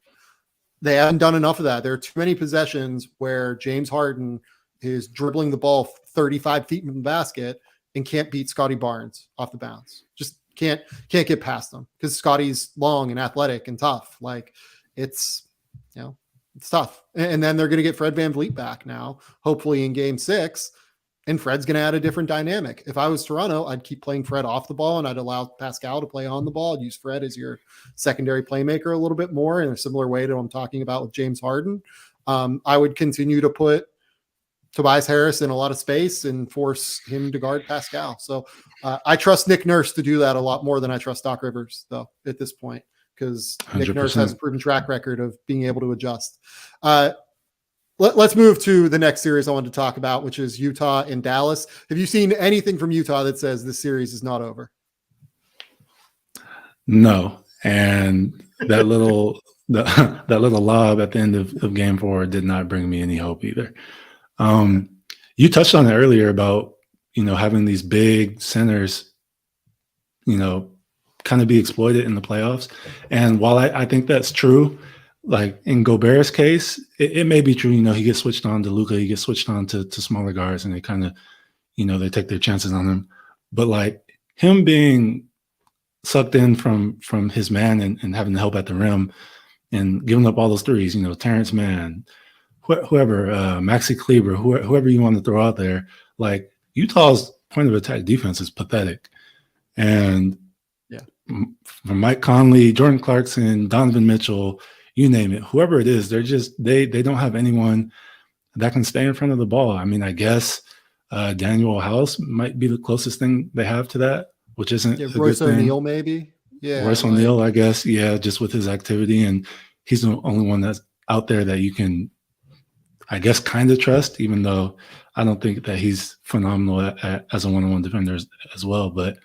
They haven't done enough of that. There are too many possessions where James Harden is dribbling the ball 35 feet from the basket and can't beat Scotty Barnes off the bounce. Just can't get past them because Scotty's long and athletic and tough. Like it's tough. And then they're going to get Fred VanVleet back now, hopefully in game 6. And Fred's going to add a different dynamic. If I was Toronto, I'd keep playing Fred off the ball and I'd allow Pascal to play on the ball. I'd use Fred as your secondary playmaker a little bit more in a similar way to what I'm talking about with James Harden. I would continue to put Tobias Harris in a lot of space and force him to guard Pascal. So I trust Nick Nurse to do that a lot more than I trust Doc Rivers, though, at this point, because Nick Nurse has a proven track record of being able to adjust. Let's move to the next series I wanted to talk about, which is Utah and Dallas. Have you seen anything from Utah that says this series is not over? No. And that little lob at the end of game 4 did not bring me any hope either. You touched on it earlier about, having these big centers, kind kind of be exploited in the playoffs. And while I think that's true, like in Gobert's case, it may be true. He gets switched on to Luka, he gets switched on to smaller guards, and they kind of, they take their chances on him. But like him being sucked in from his man and having to help at the rim and giving up all those threes, Terrence Mann, whoever, Maxi Kleber, whoever you want to throw out there, like Utah's point of attack defense is pathetic. And from Mike Conley, Jordan Clarkson, Donovan Mitchell, you name it, whoever it is, they don't have anyone that can stay in front of the ball. I mean, I guess Daniel House might be the closest thing they have to that, which isn't a Royce good thing. O'Neal, maybe. Yeah, Royce O'Neal, I guess. Yeah, just with his activity, and he's the only one that's out there that you can, I guess, kind of trust, even though I don't think that he's phenomenal as a one-on-one defender as well. But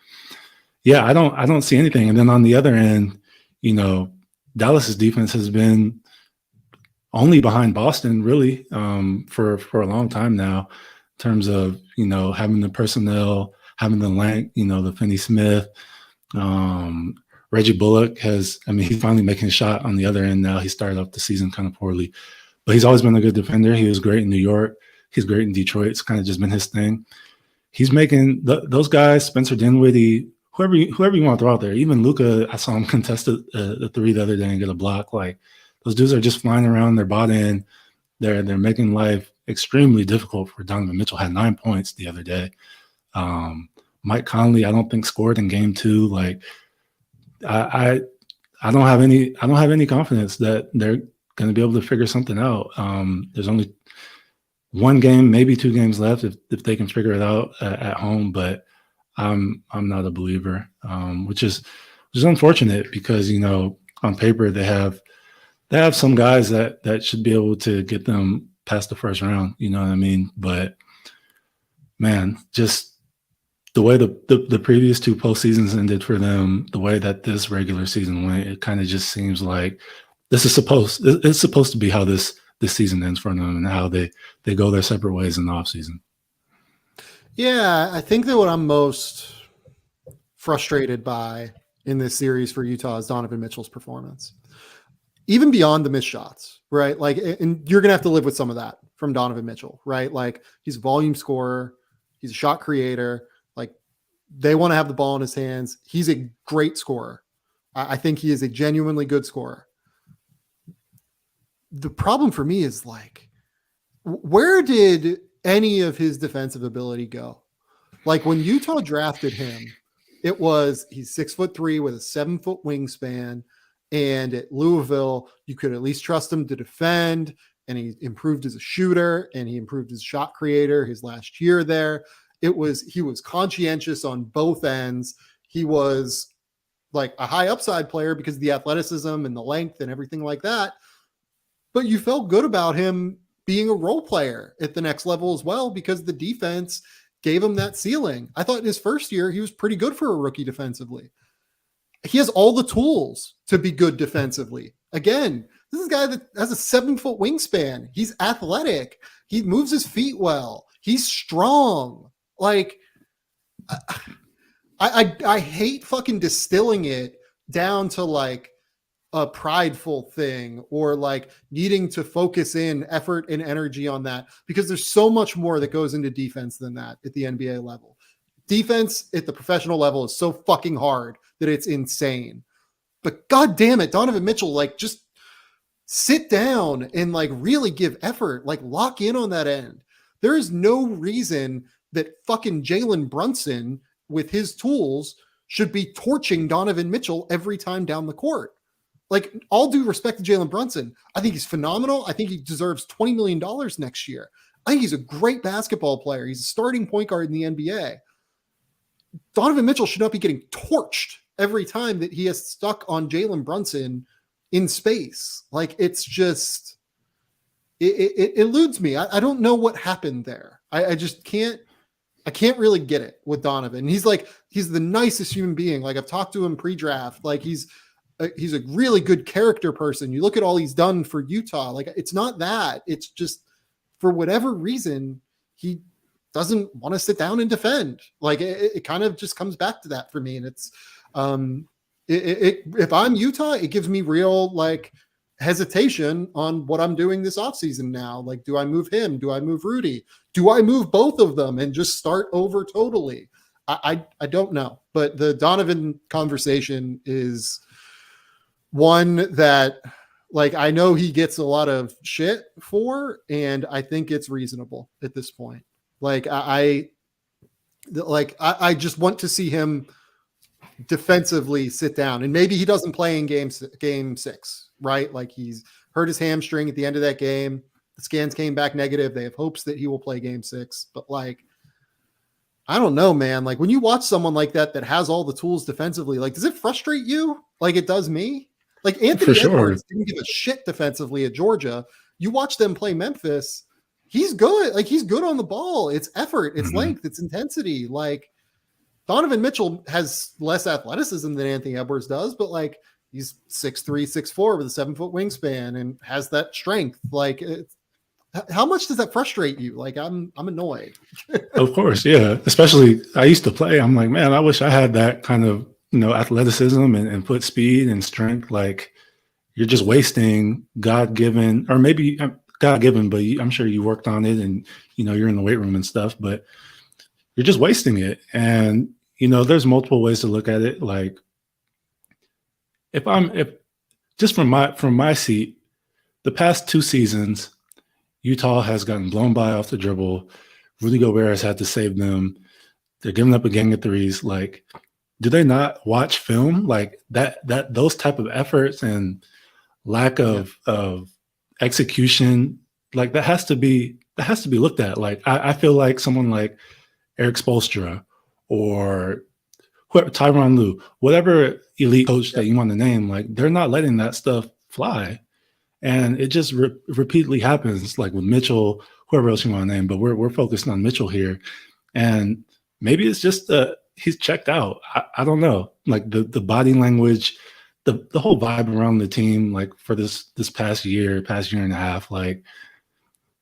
yeah, I don't see anything. And then on the other end, Dallas's defense has been only behind Boston really for a long time now, in terms of having the personnel, having the length, the Finney-Smith. Reggie Bullock he's finally making a shot on the other end now. He started off the season kind of poorly, but he's always been a good defender. He was great in New York. He's great in Detroit. It's kind of just been his thing. He's making those guys, Spencer Dinwiddie, whoever you want to throw out there. Even Luka, I saw him contest the three the other day and get a block. Like, those dudes are just flying around. They're bought in. They're making life extremely difficult for Donovan Mitchell. Had 9 points the other day. Mike Conley, I don't think scored in game 2. Like, I don't have any confidence that they're going to be able to figure something out. There's only one game, maybe 2 games left if they can figure it out at home. But I'm not a believer, which is unfortunate because on paper they have some guys that should be able to get them past the first round. You know what I mean? But man, just the way the previous 2 postseasons ended for them, the way that this regular season went, it kind of just seems like it's supposed to be how this season ends for them and how they go their separate ways in the offseason. Yeah, I think that what I'm most frustrated by in this series for Utah is Donovan Mitchell's performance. Even beyond the missed shots, right? Like, and you're going to have to live with some of that from Donovan Mitchell, right? Like, he's a volume scorer. He's a shot creator. Like, they want to have the ball in his hands. He's a great scorer. I think he is a genuinely good scorer. The problem for me is, like, where did any of his defensive ability go? Like, when Utah drafted him, it was he's 6'3" with a 7-foot wingspan. And at Louisville, you could at least trust him to defend. And he improved as a shooter and he improved as a shot creator his last year there. He was conscientious on both ends. He was like a high upside player because of the athleticism and the length and everything like that. But you felt good about him being a role player at the next level as well, because the defense gave him that ceiling. I thought in his first year, he was pretty good for a rookie defensively. He has all the tools to be good defensively. Again, this is a guy that has a 7-foot wingspan. He's athletic. He moves his feet well. He's strong. Like, I hate fucking distilling it down to like a prideful thing or like needing to focus in effort and energy on that, because there's so much more that goes into defense than that at the NBA level. Defense at the professional level is so fucking hard that it's insane. But God damn it, Donovan Mitchell, like, just sit down and like really give effort, like lock in on that end. There is no reason that fucking Jalen Brunson with his tools should be torching Donovan Mitchell every time down the court. Like, all due respect to Jalen Brunson, I think he's phenomenal. I think he deserves $20 million next year. I think he's a great basketball player. He's a starting point guard in the NBA. Donovan Mitchell should not be getting torched every time that he has stuck on Jalen Brunson in space. Like, it's just, it eludes me. I don't know what happened there. I just can't really get it with Donovan. He's the nicest human being. Like, I've talked to him pre-draft. Like, he's a really good character person. You look at all he's done for Utah. Like, it's not that. It's just, for whatever reason, he doesn't want to sit down and defend. Like, it kind of just comes back to that for me. And If I'm Utah, it gives me real like hesitation on what I'm doing this offseason now. Like, do I move him? Do I move Rudy? Do I move both of them and just start over totally? I don't know. But the Donovan conversation is one that, like, I know he gets a lot of shit for, and I think it's reasonable at this point. Like, I just want to see him defensively sit down, and maybe he doesn't play in game 6, right? Like, he's hurt his hamstring at the end of that game. The scans came back negative. They have hopes that he will play game 6, but like, I don't know, man. Like, when you watch someone like that has all the tools defensively, like, does it frustrate you? Like it does me. Like, Anthony Edwards didn't give a shit defensively at Georgia. You watch them play Memphis, he's good. Like, he's good on the ball. It's effort, it's length, it's intensity. Like, Donovan Mitchell has less athleticism than Anthony Edwards does, but like, he's 6'3", 6'4" with a 7-foot wingspan and has that strength. Like, how much does that frustrate you? Like, I'm annoyed. Of course, yeah. Especially, I used to play. I'm like, man, I wish I had that kind of, athleticism and foot speed and strength. Like, you're just wasting God-given, or maybe God-given, but I'm sure you worked on it and, you're in the weight room and stuff, but you're just wasting it. And, there's multiple ways to look at it. Like, if just from my seat, the past 2 seasons, Utah has gotten blown by off the dribble. Rudy Gobert has had to save them. They're giving up a gang of threes. Like, do they not watch film? Like, that those type of efforts and lack of execution, like, that has to be looked at. Like, I feel like someone like Eric Spoelstra or Tyronn Lue, whatever elite coach that you want to name, like, they're not letting that stuff fly. And it just repeatedly happens, like with Mitchell, whoever else you want to name, but we're focused on Mitchell here. And maybe it's just he's checked out. I don't know. Like, the body language, the whole vibe around the team, like, for this past year and a half, like,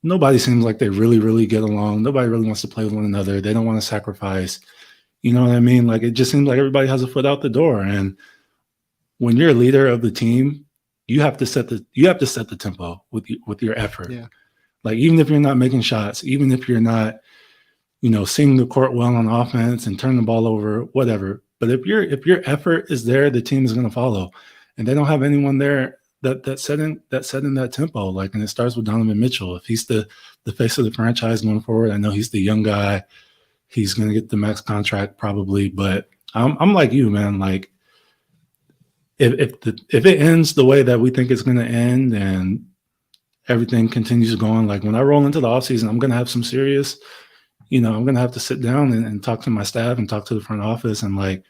nobody seems like they really, really get along. Nobody really wants to play with one another. They don't want to sacrifice. You know what I mean? Like, it just seems like everybody has a foot out the door. And when you're a leader of the team, you have to set the tempo with your effort. Yeah. Like, even if you're not making shots, even if you're not, seeing the court well on offense and turn the ball over, whatever. But if your effort is there, the team is going to follow. And they don't have anyone there that set in that tempo. Like, and it starts with Donovan Mitchell. If he's the face of the franchise going forward, I know he's the young guy. He's going to get the max contract probably. But I'm like you, man. Like, if it ends the way that we think it's going to end and everything continues going, like, when I roll into the offseason, I'm going to have some serious, I'm going to have to sit down and talk to my staff and talk to the front office and, like,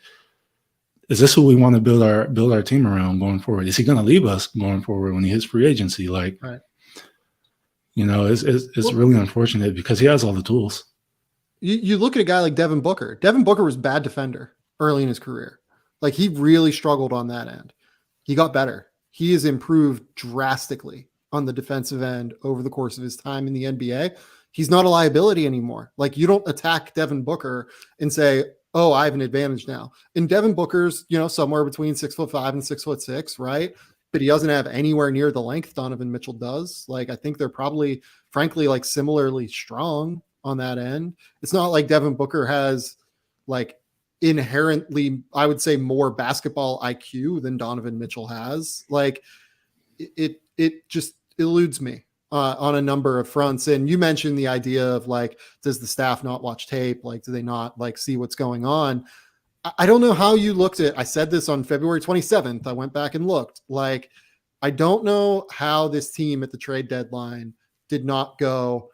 is this who we want to build our team around going forward? Is he going to leave us going forward when he hits free agency? Like, right. It's really unfortunate because he has all the tools. You look at a guy like Devin Booker. Devin Booker was a bad defender early in his career. Like, he really struggled on that end. He got better. He has improved drastically on the defensive end over the course of his time in the NBA. He's not a liability anymore. Like, you don't attack Devin Booker and say, oh, I have an advantage now. And Devin Booker's, somewhere between 6'5" and 6'6", right? But he doesn't have anywhere near the length Donovan Mitchell does. Like, I think they're probably, frankly, like, similarly strong on that end. It's not like Devin Booker has, like, inherently, I would say, more basketball IQ than Donovan Mitchell has. Like, it just eludes me on a number of fronts. And you mentioned the idea of, like, does the staff not watch tape? Like, do they not, like, see what's going on? I don't know how you looked at, I said this on February 27th. I went back and looked. Like, I don't know how this team at the trade deadline did not go,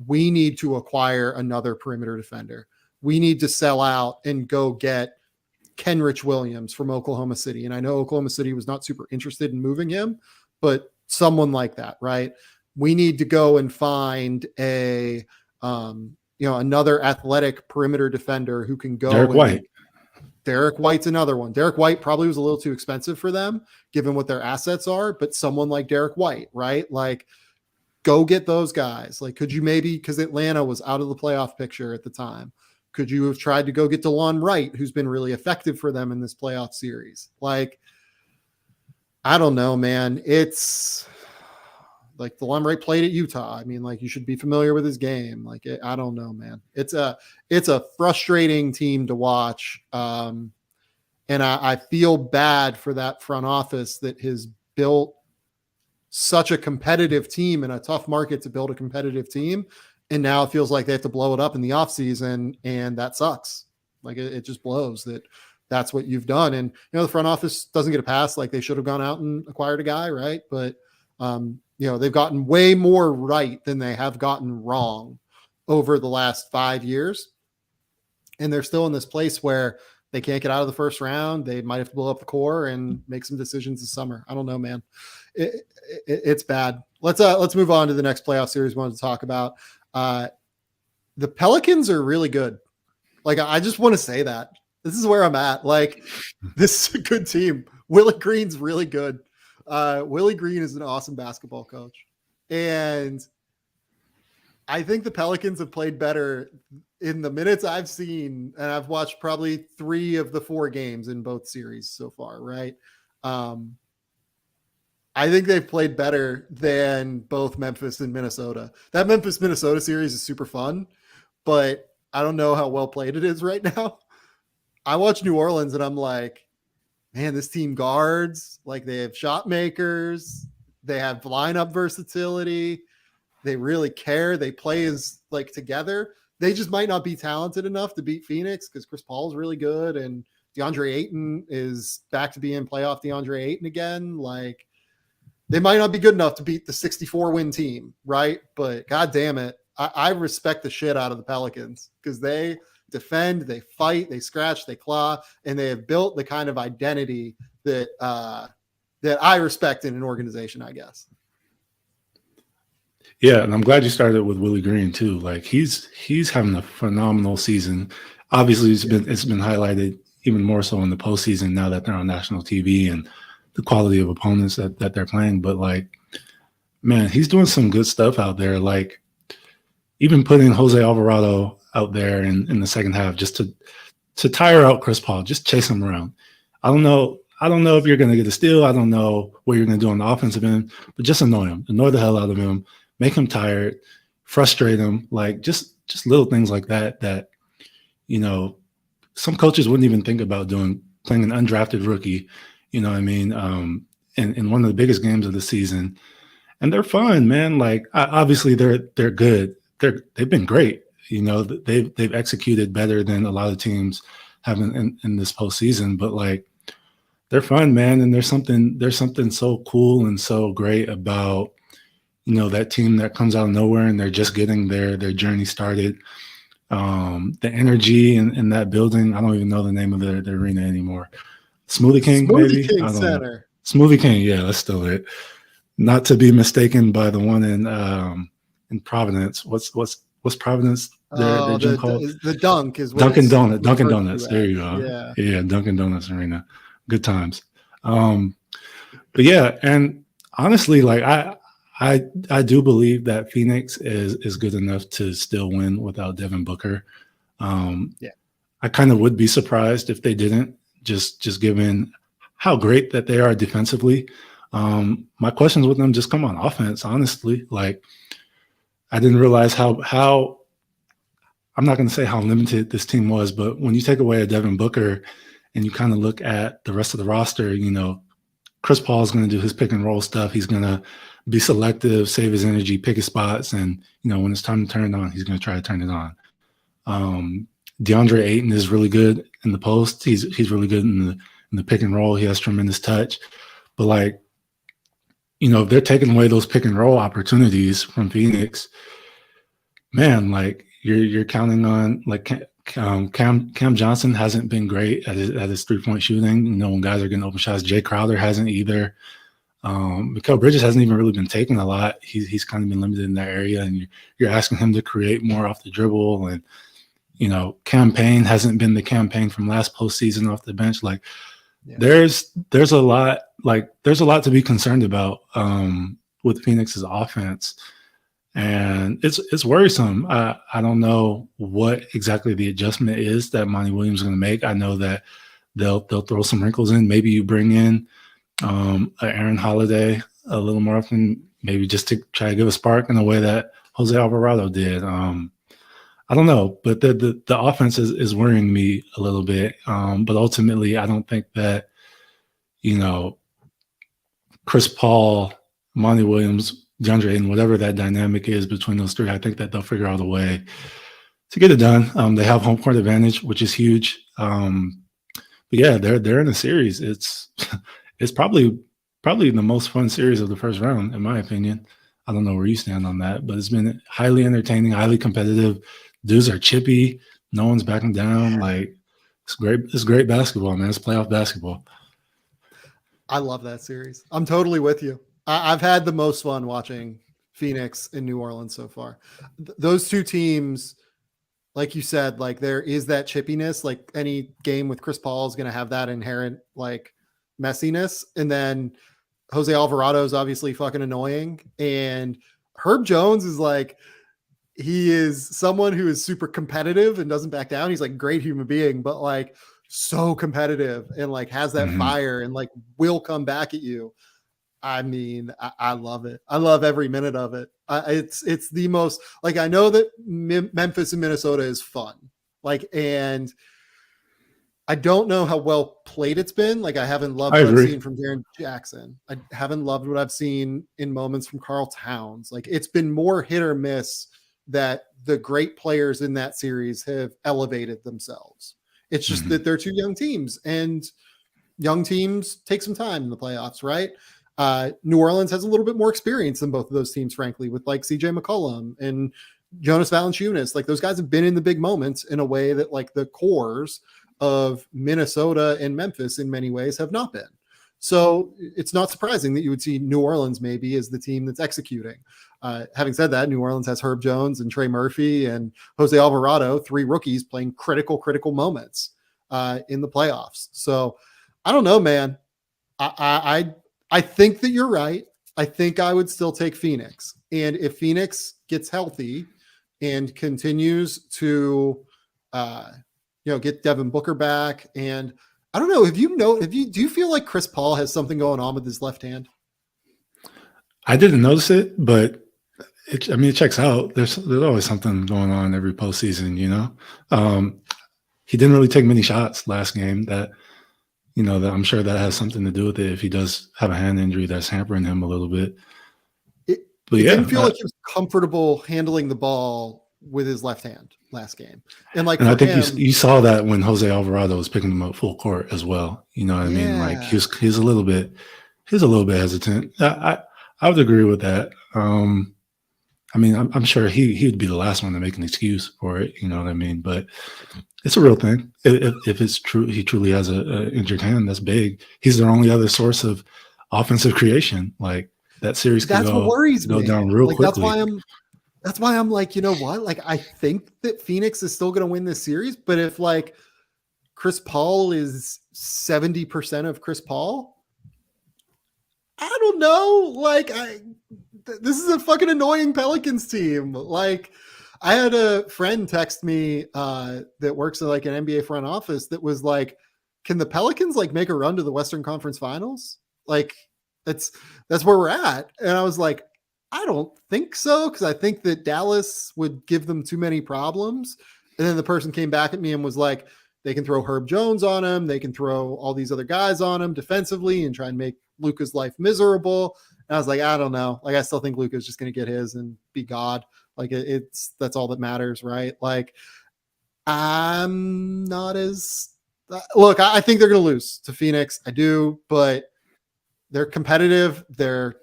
we need to acquire another perimeter defender. We need to sell out and go get Kenrich Williams from Oklahoma City. And I know Oklahoma City was not super interested in moving him, but someone like that, right? We need to go and find a, another athletic perimeter defender who can go. Derek White's another one. Derek White probably was a little too expensive for them, given what their assets are, but someone like Derek White, right? Like, go get those guys. Like, could you maybe, because Atlanta was out of the playoff picture at the time, Could you have tried to go get DeLon Wright, who's been really effective for them in this playoff series? Like, I don't know, man. It's like DeLon Wright played at Utah. I mean, like, you should be familiar with his game. Like, I don't know, man. It's a frustrating team to watch. And I feel bad for that front office that has built such a competitive team in a tough market to build a competitive team. And now it feels like they have to blow it up in the offseason, and that sucks. Like, it just blows that's what you've done. And, the front office doesn't get a pass. Like, they should have gone out and acquired a guy, right? But, they've gotten way more right than they have gotten wrong over the last 5 years. And they're still in this place where they can't get out of the first round. They might have to blow up the core and make some decisions this summer. I don't know, man. It's bad. Let's move on to the next playoff series we wanted to talk about. The Pelicans are really good. Like, I just want to say that. This is where I'm at. Like, this is a good team. Willie Green's really good. Willie Green is an awesome basketball coach. And I think the Pelicans have played better in the minutes I've seen, and I've watched probably 3 of the 4 games in both series so far, right? I think they've played better than both Memphis and Minnesota. That Memphis-Minnesota series is super fun, but I don't know how well played it is right now. I watch New Orleans and I'm like, man, this team guards, like, they have shot makers, they have lineup versatility, they really care, they play as like together. They just might not be talented enough to beat Phoenix because Chris Paul's really good and DeAndre Ayton is back to being playoff DeAndre Ayton again. Like, they might not be good enough to beat the 64-win team, right? But God damn it, I respect the shit out of the Pelicans because they defend, they fight, they scratch, they claw, and they have built the kind of identity that I respect in an organization, I guess. Yeah, and I'm glad you started with Willie Green too. Like, he's having a phenomenal season. Obviously, it's been highlighted even more so in the postseason now that they're on national TV and the quality of opponents that they're playing. But, like, man, he's doing some good stuff out there. Like, even putting Jose Alvarado out there in the second half just to tire out Chris Paul, just chase him around. I don't know if you're going to get a steal. I don't know what you're going to do on the offensive end, but just annoy him, annoy the hell out of him, make him tired, frustrate him. Like, just little things like that, some coaches wouldn't even think about doing, playing an undrafted rookie, you know what I mean? In one of the biggest games of the season, and they're fun, man. Like, obviously they're good. They've been great. They've executed better than a lot of teams have in this postseason, but, like, they're fun, man. And there's something so cool and so great about, that team that comes out of nowhere and they're just getting their journey started. The energy in that building, I don't even know the name of the arena anymore. Smoothie King, maybe? King Center. Smoothie King, yeah, that's still it. Not to be mistaken by the one in Providence. What's Providence? Their gym called? The Dunk is what Dunkin' Donuts. Dunkin' Donuts. There you go. Yeah, Dunkin' Donuts Arena. Good times. But yeah, and honestly, like, I do believe that Phoenix is good enough to still win without Devin Booker. I kind of would be surprised if they didn't, just given how great that they are defensively. My questions with them just come on offense, honestly. Like, I didn't realize how I'm not going to say how limited this team was, but when you take away a Devin Booker and you kind of look at the rest of the roster, Chris Paul is going to do his pick and roll stuff. He's going to be selective, save his energy, pick his spots. And, when it's time to turn it on, he's going to try to turn it on. DeAndre Ayton is really good in the post. He's really good in the pick and roll. He has tremendous touch. But, like, if they're taking away those pick and roll opportunities from Phoenix, man, like, you're counting on, like, Cam Johnson hasn't been great at his 3-point shooting. When guys are getting open shots, Jay Crowder hasn't either. Mikal Bridges hasn't even really been taking a lot. He's kind of been limited in that area, and you're asking him to create more off the dribble. And campaign hasn't been the campaign from last postseason off the bench. Like, there's a lot to be concerned about with Phoenix's offense. And it's worrisome. I don't know what exactly the adjustment is that Monty Williams is going to make. I know that they'll throw some wrinkles in. Maybe you bring in Aaron Holiday a little more often, maybe just to try to give a spark in the way that Jose Alvarado did. I don't know, but the offense is worrying me a little bit. But ultimately, I don't think that, Chris Paul, Monty Williams, DeAndre Ayton, whatever that dynamic is between those three, I think that they'll figure out a way to get it done. They have home court advantage, which is huge. But yeah, they're in a series. It's probably the most fun series of the first round, in my opinion. I don't know where you stand on that, but it's been highly entertaining, highly competitive. Dudes are chippy. No one's backing down. Like, it's great. It's great basketball, man. It's playoff basketball. I love that series. I'm totally with you. I've had the most fun watching Phoenix and New Orleans so far. Those two teams, like you said, like there is that chippiness. Like any game with Chris Paul is going to have that inherent like messiness. And then Jose Alvarado is obviously fucking annoying. And Herb Jones is like, he is someone who is super competitive and doesn't back down. He's like a great human being, but like so competitive and like has that fire and like will come back at you. I mean, I love it. I love every minute of it. It's the most, like, I know that Memphis and Minnesota is fun. Like, and I don't know how well played it's been. Like, I haven't loved what I've seen from Jaren Jackson. I haven't loved what I've seen in moments from Karl Towns. Like, it's been more hit or miss that the great players in that series have elevated themselves. It's just that they're two young teams, and young teams take some time in the playoffs, right? New Orleans has a little bit more experience than both of those teams, frankly, with like CJ McCollum and Jonas Valanciunas. Like those guys have been in the big moments in a way that like the cores of Minnesota and Memphis in many ways have not been. So it's not surprising that you would see New Orleans maybe as the team that's executing. Having said that, New Orleans has Herb Jones and Trey Murphy and Jose Alvarado, three rookies playing critical moments in the playoffs. So I don't know, man. I think that you're right. I think I would still take Phoenix. And if Phoenix gets healthy and continues to, get Devin Booker back, and I don't know, do you feel like Chris Paul has something going on with his left hand? I didn't notice it, but it checks out. There's always something going on every postseason, He didn't really take many shots last game that I'm sure that has something to do with it if he does have a hand injury that's hampering him a little bit. It didn't feel like he was comfortable handling the ball with his left hand last game. And I think you saw that when Jose Alvarado was picking him up full court as well. You know what I mean? Like he's a little bit hesitant. I would agree with that. I'm sure he would be the last one to make an excuse for it. You know what I mean? But it's a real thing. If it's true, he truly has a injured hand. That's big. He's their only other source of offensive creation. Like that series could go down real quickly. That's why I'm like, you know what? Like, I think that Phoenix is still going to win this series, but if like Chris Paul is 70% of Chris Paul, I don't know. Like, this is a fucking annoying Pelicans team. Like, I had a friend text me that works at like an NBA front office that was like, can the Pelicans like make a run to the Western Conference Finals? Like, that's where we're at. And I was like, I don't think so, because I think that Dallas would give them too many problems. And then the person came back at me and was like, they can throw Herb Jones on him. They can throw all these other guys on him defensively and try and make Luka's life miserable. And I was like, I don't know. Like, I still think Luka's just going to get his and be God. Like, that's all that matters, right? Like, I'm not as look. I think they're going to lose to Phoenix. I do, but they're competitive. They're,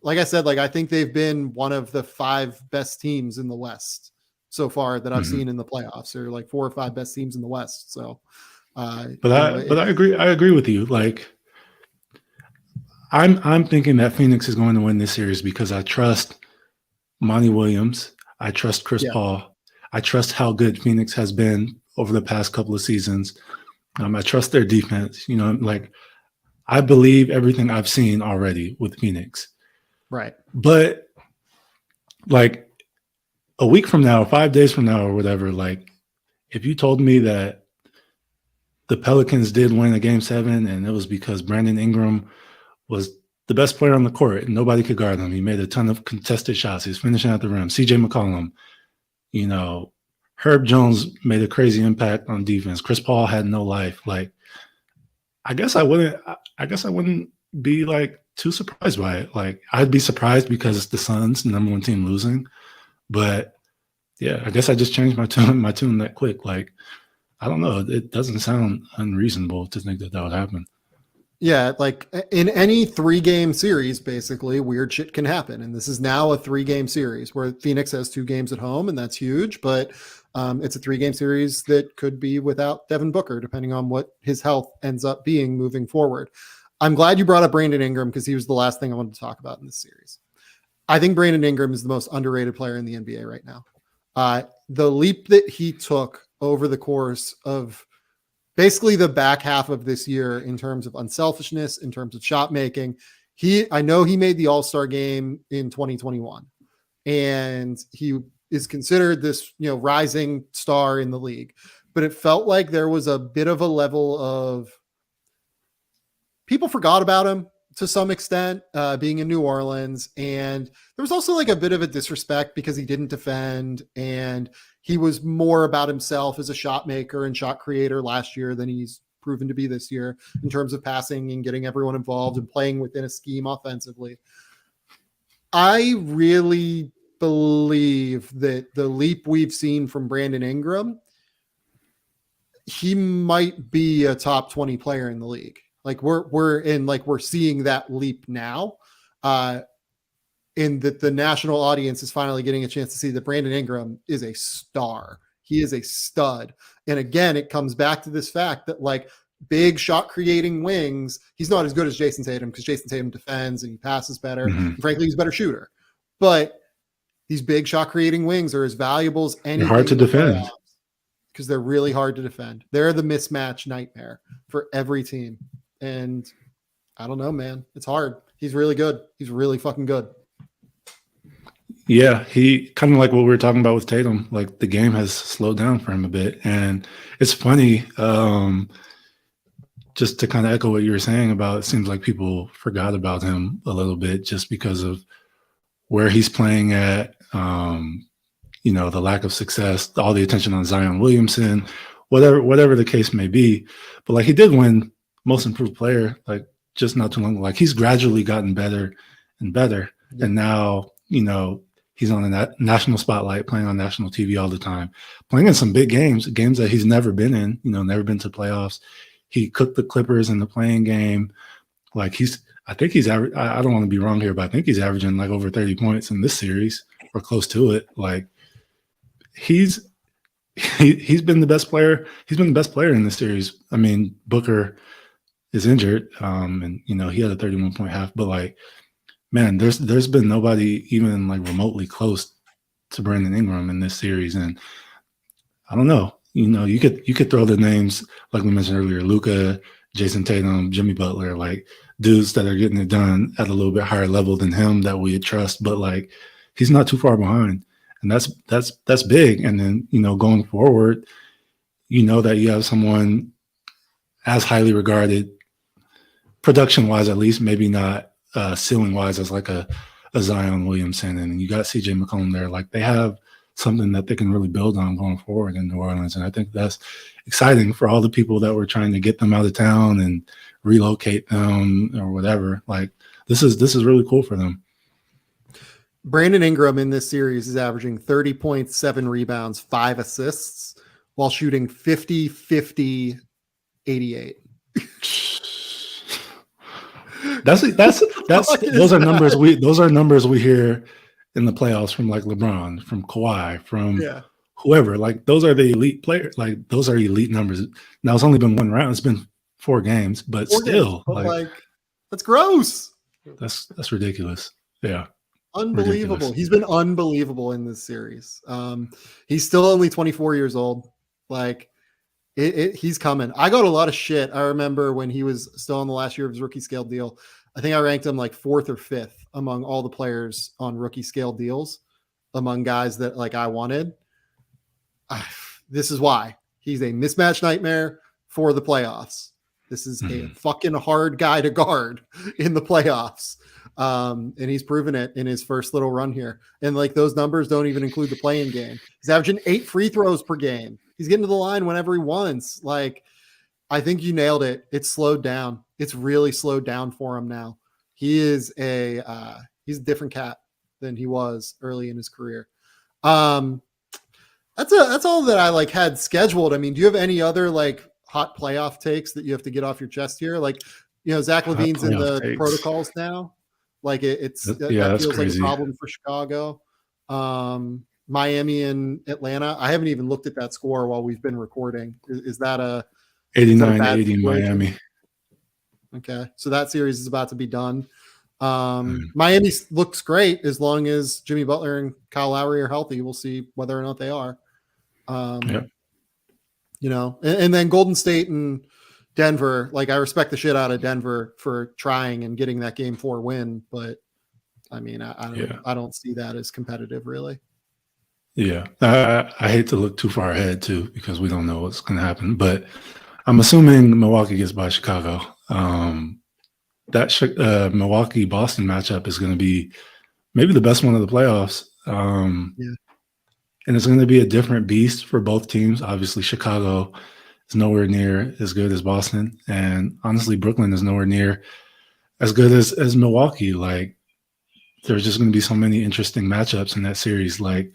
like I said, like I think they've been one of the 5 best teams in the West so far that I've seen in the playoffs, or like 4 or 5 best teams in the West. So, I agree. I agree with you. Like, I'm thinking that Phoenix is going to win this series because I trust Monty Williams. I trust Chris Paul. I trust how good Phoenix has been over the past couple of seasons. I trust their defense. Like I believe everything I've seen already with Phoenix. Right. But like a week from now, 5 days from now, or whatever, like if you told me that the Pelicans did win a game 7 and it was because Brandon Ingram was the best player on the court and nobody could guard him. He made a ton of contested shots. He was finishing at the rim. CJ McCollum, you know, Herb Jones made a crazy impact on defense. Chris Paul had no life. Like, I guess I wouldn't be like too surprised by it. Like, I'd be surprised because it's the Suns, number one team, losing. But yeah, I guess I just changed my tune that quick. Like, I don't know. It doesn't sound unreasonable to think that would happen. Yeah, like in any 3-game series, basically, weird shit can happen. And this is now a 3-game series where Phoenix has 2 games at home, and that's huge. But it's a 3-game series that could be without Devin Booker, depending on what his health ends up being moving forward. I'm glad you brought up Brandon Ingram because he was the last thing I wanted to talk about in this series. I think Brandon Ingram is the most underrated player in the NBA right now. The leap that he took over the course of basically the back half of this year in terms of unselfishness, in terms of shot making. I know he made the All-Star game in 2021 and he is considered this, rising star in the league, but it felt like there was a bit of a level of people forgot about him to some extent, being in New Orleans. And there was also like a bit of a disrespect because he didn't defend and he was more about himself as a shot maker and shot creator last year than he's proven to be this year in terms of passing and getting everyone involved and playing within a scheme offensively. I really believe that the leap we've seen from Brandon Ingram, he might be a top 20 player in the league. Like we're seeing that leap now. In that the national audience is finally getting a chance to see that Brandon Ingram is a star. He is a stud. And again, it comes back to this fact that like big shot creating wings, he's not as good as Jayson Tatum because Jayson Tatum defends and he passes better. Mm-hmm. And frankly, he's a better shooter. But these big shot creating wings are as valuable as anything. They're hard to defend. Because they're really hard to defend. They're the mismatch nightmare for every team. And I don't know, man. It's hard. He's really good. He's really fucking good. Yeah, he kind of like what we were talking about with Tatum, like the game has slowed down for him a bit. And it's funny, just to kind of echo what you were saying about, it seems like people forgot about him a little bit just because of where he's playing at, the lack of success, all the attention on Zion Williamson, whatever the case may be. But like he did win most improved player, like just not too long ago. Like he's gradually gotten better and better. Yeah. And now, he's on the national spotlight, playing on national TV all the time, playing in some big games that he's never been in, never been to playoffs. He cooked the Clippers in the playing game. Like I think he's I don't want to be wrong here, but I think he's averaging like over 30 points in this series or close to it. Like he's been the best player. He's been the best player in this series. I mean, Booker is injured, and he had a 31-point half, but like, man, there's been nobody even like remotely close to Brandon Ingram in this series, and I don't know. You could throw the names like we mentioned earlier, Luka, Jayson Tatum, Jimmy Butler, like dudes that are getting it done at a little bit higher level than him that we trust, but like he's not too far behind, and that's big. And then going forward, that you have someone as highly regarded, production wise at least, maybe not ceiling wise as like a Zion Williamson, and you got CJ McCollum there. Like they have something that they can really build on going forward in New Orleans. And I think that's exciting for all the people that were trying to get them out of town and relocate them or whatever. Like this is really cool for them. Brandon Ingram in this series is averaging 30 points, 7 rebounds, 5 assists while shooting 50, 50, 88. That's those are numbers we hear in the playoffs from like LeBron, from Kawhi, from whoever. Like those are the elite players. Like those are elite numbers. Now it's only been one round. It's been 4 games, but still, like that's gross. That's ridiculous. Yeah, unbelievable. Ridiculous. He's been unbelievable in this series. He's still only 24 years old. Like he's coming. I got a lot of shit. I remember when he was still in the last year of his rookie scale deal. I think I ranked him like 4th or 5th among all the players on rookie scale deals. among guys that like I wanted. This is why he's a mismatch nightmare for the playoffs. This is a fucking hard guy to guard in the playoffs. And he's proven it in his first little run here. And like those numbers don't even include the play-in game. He's averaging 8 free throws per game. He's getting to the line whenever he wants. Like, I think you nailed it. It's slowed down. It's really slowed down for him now. He's a different cat than he was early in his career. That's all that I like had scheduled. I mean, do you have any other like hot playoff takes that you have to get off your chest here? Like, Zach LaVine's in the protocols now. Like that feels crazy. Like a problem for Chicago. Miami and Atlanta. I haven't even looked at that score while we've been recording. Is that a 89-80 Miami? Okay, so that series is about to be done. Miami looks great as long as Jimmy Butler and Kyle Lowry are healthy. We'll see whether or not they are. And then Golden State and Denver. Like, I respect the shit out of Denver for trying and getting that Game 4 win, but I mean, I don't see that as competitive, really. Yeah, I hate to look too far ahead too because we don't know what's going to happen, but I'm assuming Milwaukee gets by Chicago. That Milwaukee-Boston matchup is going to be maybe the best one of the playoffs. And it's going to be a different beast for both teams. Obviously, Chicago is nowhere near as good as Boston. And honestly, Brooklyn is nowhere near as good as Milwaukee. Like, there's just going to be so many interesting matchups in that series. Like,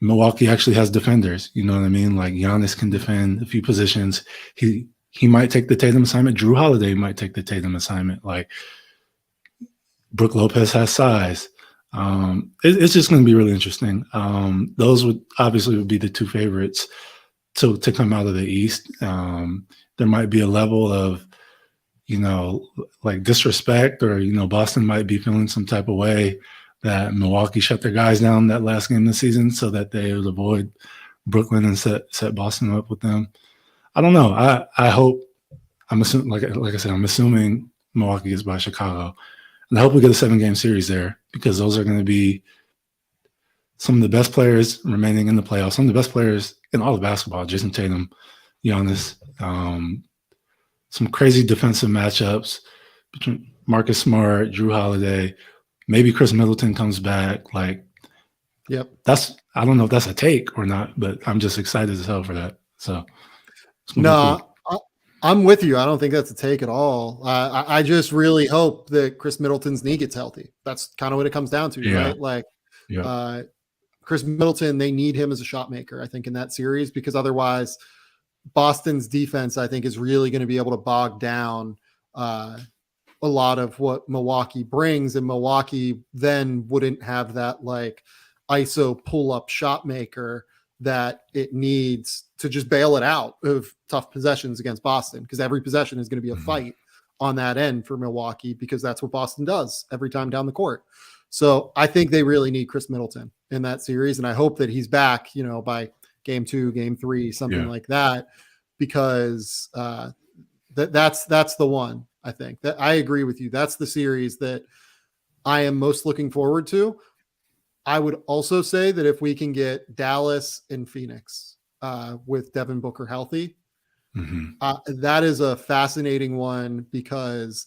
Milwaukee actually has defenders. You know what I mean? Like, Giannis can defend a few positions. He might take the Tatum assignment. Drew Holiday might take the Tatum assignment. Like, Brook Lopez has size. It's just going to be really interesting. Those would be the two favorites to come out of the East. There might be a level of, like disrespect, or, Boston might be feeling some type of way that Milwaukee shut their guys down that last game of the season so that they would avoid Brooklyn and set Boston up with them. I don't know. I hope, I'm assuming, like I said, I'm assuming Milwaukee gets by Chicago. And I hope we get a 7-game series there, because those are going to be some of the best players remaining in the playoffs, some of the best players in all of basketball. Jayson Tatum, Giannis, some crazy defensive matchups between Marcus Smart, Drew Holiday, maybe Chris Middleton comes back. Like, yep. I don't know if that's a take or not, but I'm just excited as hell for that. So, no, I'm with you. I don't think that's a take at all. I just really hope that Chris Middleton's knee gets healthy. That's kind of what it comes down to, right? Like, Chris Middleton, they need him as a shot maker, I think, in that series, because otherwise Boston's defense, I think, is really going to be able to bog down a lot of what Milwaukee brings, and Milwaukee then wouldn't have that like ISO pull-up shot maker that it needs to just bail it out of tough possessions against Boston, because every possession is going to be a fight on that end for Milwaukee, because that's what Boston does every time down the court. So I think they really need Chris Middleton in that series, and I hope that he's back, by game 2, game 3, something like that, because that's the one. I think that I agree with you. That's the series that I am most looking forward to. I would also say that if we can get Dallas and Phoenix with Devin Booker healthy, that is a fascinating one, because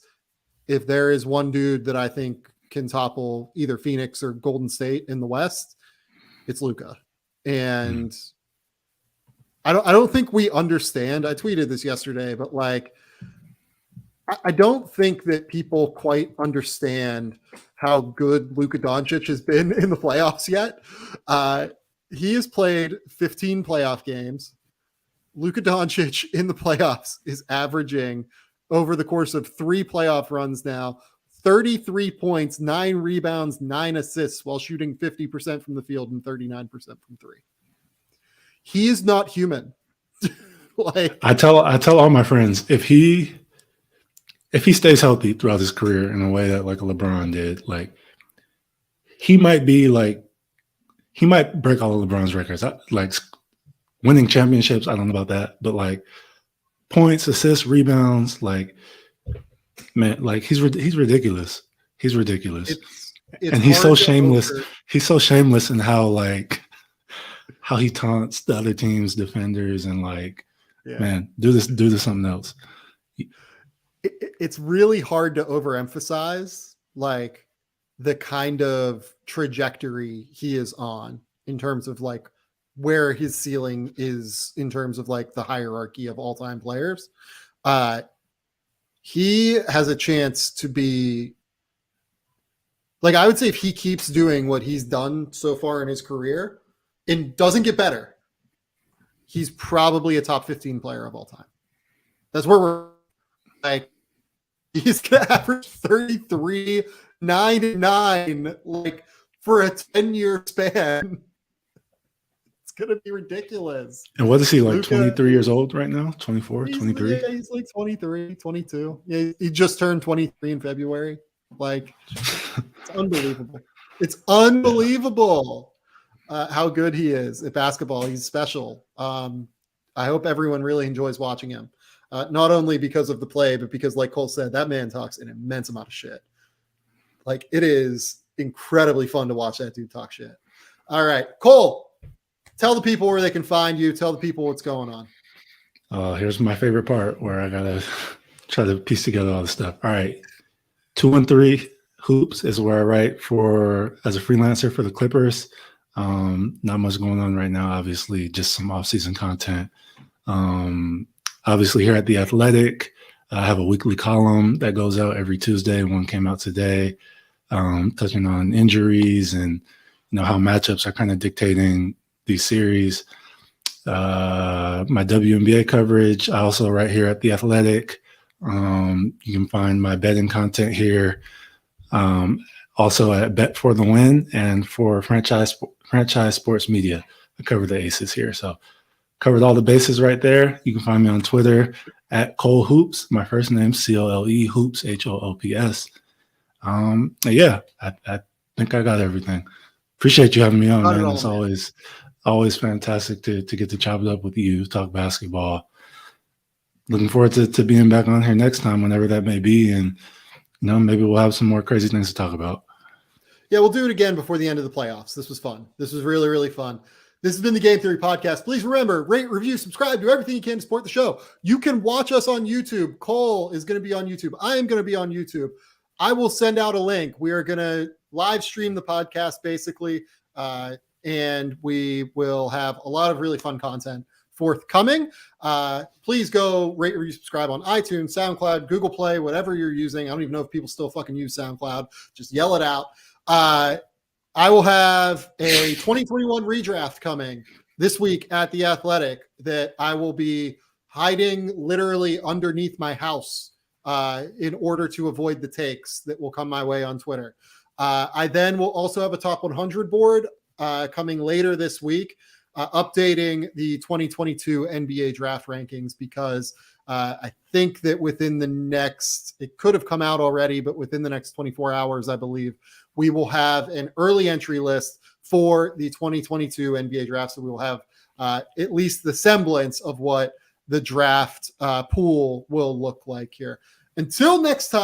if there is one dude that I think can topple either Phoenix or Golden State in the West, it's Luka. And I don't think we understand. I tweeted this yesterday, but like, I don't think that people quite understand how good Luka Doncic has been in the playoffs yet. He has played 15 playoff games. Luka Doncic in the playoffs is averaging, over the course of 3 playoff runs now, 33 points, 9 rebounds, 9 assists, while shooting 50% from the field and 39% from 3. He is not human. Like, I tell all my friends, if he stays healthy throughout his career in a way that like LeBron did, like he might break all of LeBron's records. Like winning championships, I don't know about that, but like points, assists, rebounds, like, man, like he's ridiculous. He's ridiculous. it's And he's so hard to shameless. He's so shameless in how he taunts the other team's defenders and man, do this something else. It's really hard to overemphasize like the kind of trajectory he is on in terms of like where his ceiling is in terms of like the hierarchy of all-time players. He has a chance to be like, I would say if he keeps doing what he's done so far in his career and doesn't get better, he's probably a top 15 player of all time. That's where we're like, he's going to average 33, 9-9, like for a 10-year span. It's going to be ridiculous. And what is he, like, Luka, 23 years old right now? 24, 23? Yeah, he's like 23, 22. Yeah, he just turned 23 in February. Like, it's unbelievable. It's unbelievable how good he is at basketball. He's special. I hope everyone really enjoys watching him. Not only because of the play, but because, like Cole said, that man talks an immense amount of shit. Like, it is incredibly fun to watch that dude talk shit. All right, Cole, tell the people where they can find you. Tell the people what's going on. Here's my favorite part where I gotta try to piece together all the stuff. All right, 213 Hoops is where I write as a freelancer for the Clippers. Not much going on right now, obviously, just some off-season content. Obviously, here at The Athletic, I have a weekly column that goes out every Tuesday. One came out today, touching on injuries and how matchups are kind of dictating these series. My WNBA coverage, I also write here at The Athletic. You can find my betting content here. Also at Bet for the Win and for franchise sports media. I cover the aces here. So covered all the bases right there. You can find me on Twitter at Cole Hoops. My first name, COLE Hoops, HOOPS. Yeah, I think I got everything. Appreciate you having me on, man. It's always fantastic to get to chop it up with you, talk basketball. Looking forward to being back on here next time, whenever that may be. And, maybe we'll have some more crazy things to talk about. Yeah, we'll do it again before the end of the playoffs. This was fun. This was really, really fun. This has been the Game Theory Podcast. Please remember, rate, review, subscribe, do everything you can to support the show. You can watch us on YouTube. Cole is going to be on YouTube. I am going to be on YouTube. I will send out a link. We are going to live stream the podcast, basically, and we will have a lot of really fun content forthcoming. Please go rate, review, subscribe on iTunes, SoundCloud, Google Play, whatever you're using. I don't even know if people still fucking use SoundCloud. Just yell it out. I will have a 2021 redraft coming this week at The Athletic that I will be hiding literally underneath my house in order to avoid the takes that will come my way on Twitter. I then will also have a top 100 board coming later this week, updating the 2022 NBA draft rankings because I think that within the next, it could have come out already, but within the next 24 hours, I believe, we will have an early entry list for the 2022 NBA draft. So we will have at least the semblance of what the draft pool will look like here. Until next time.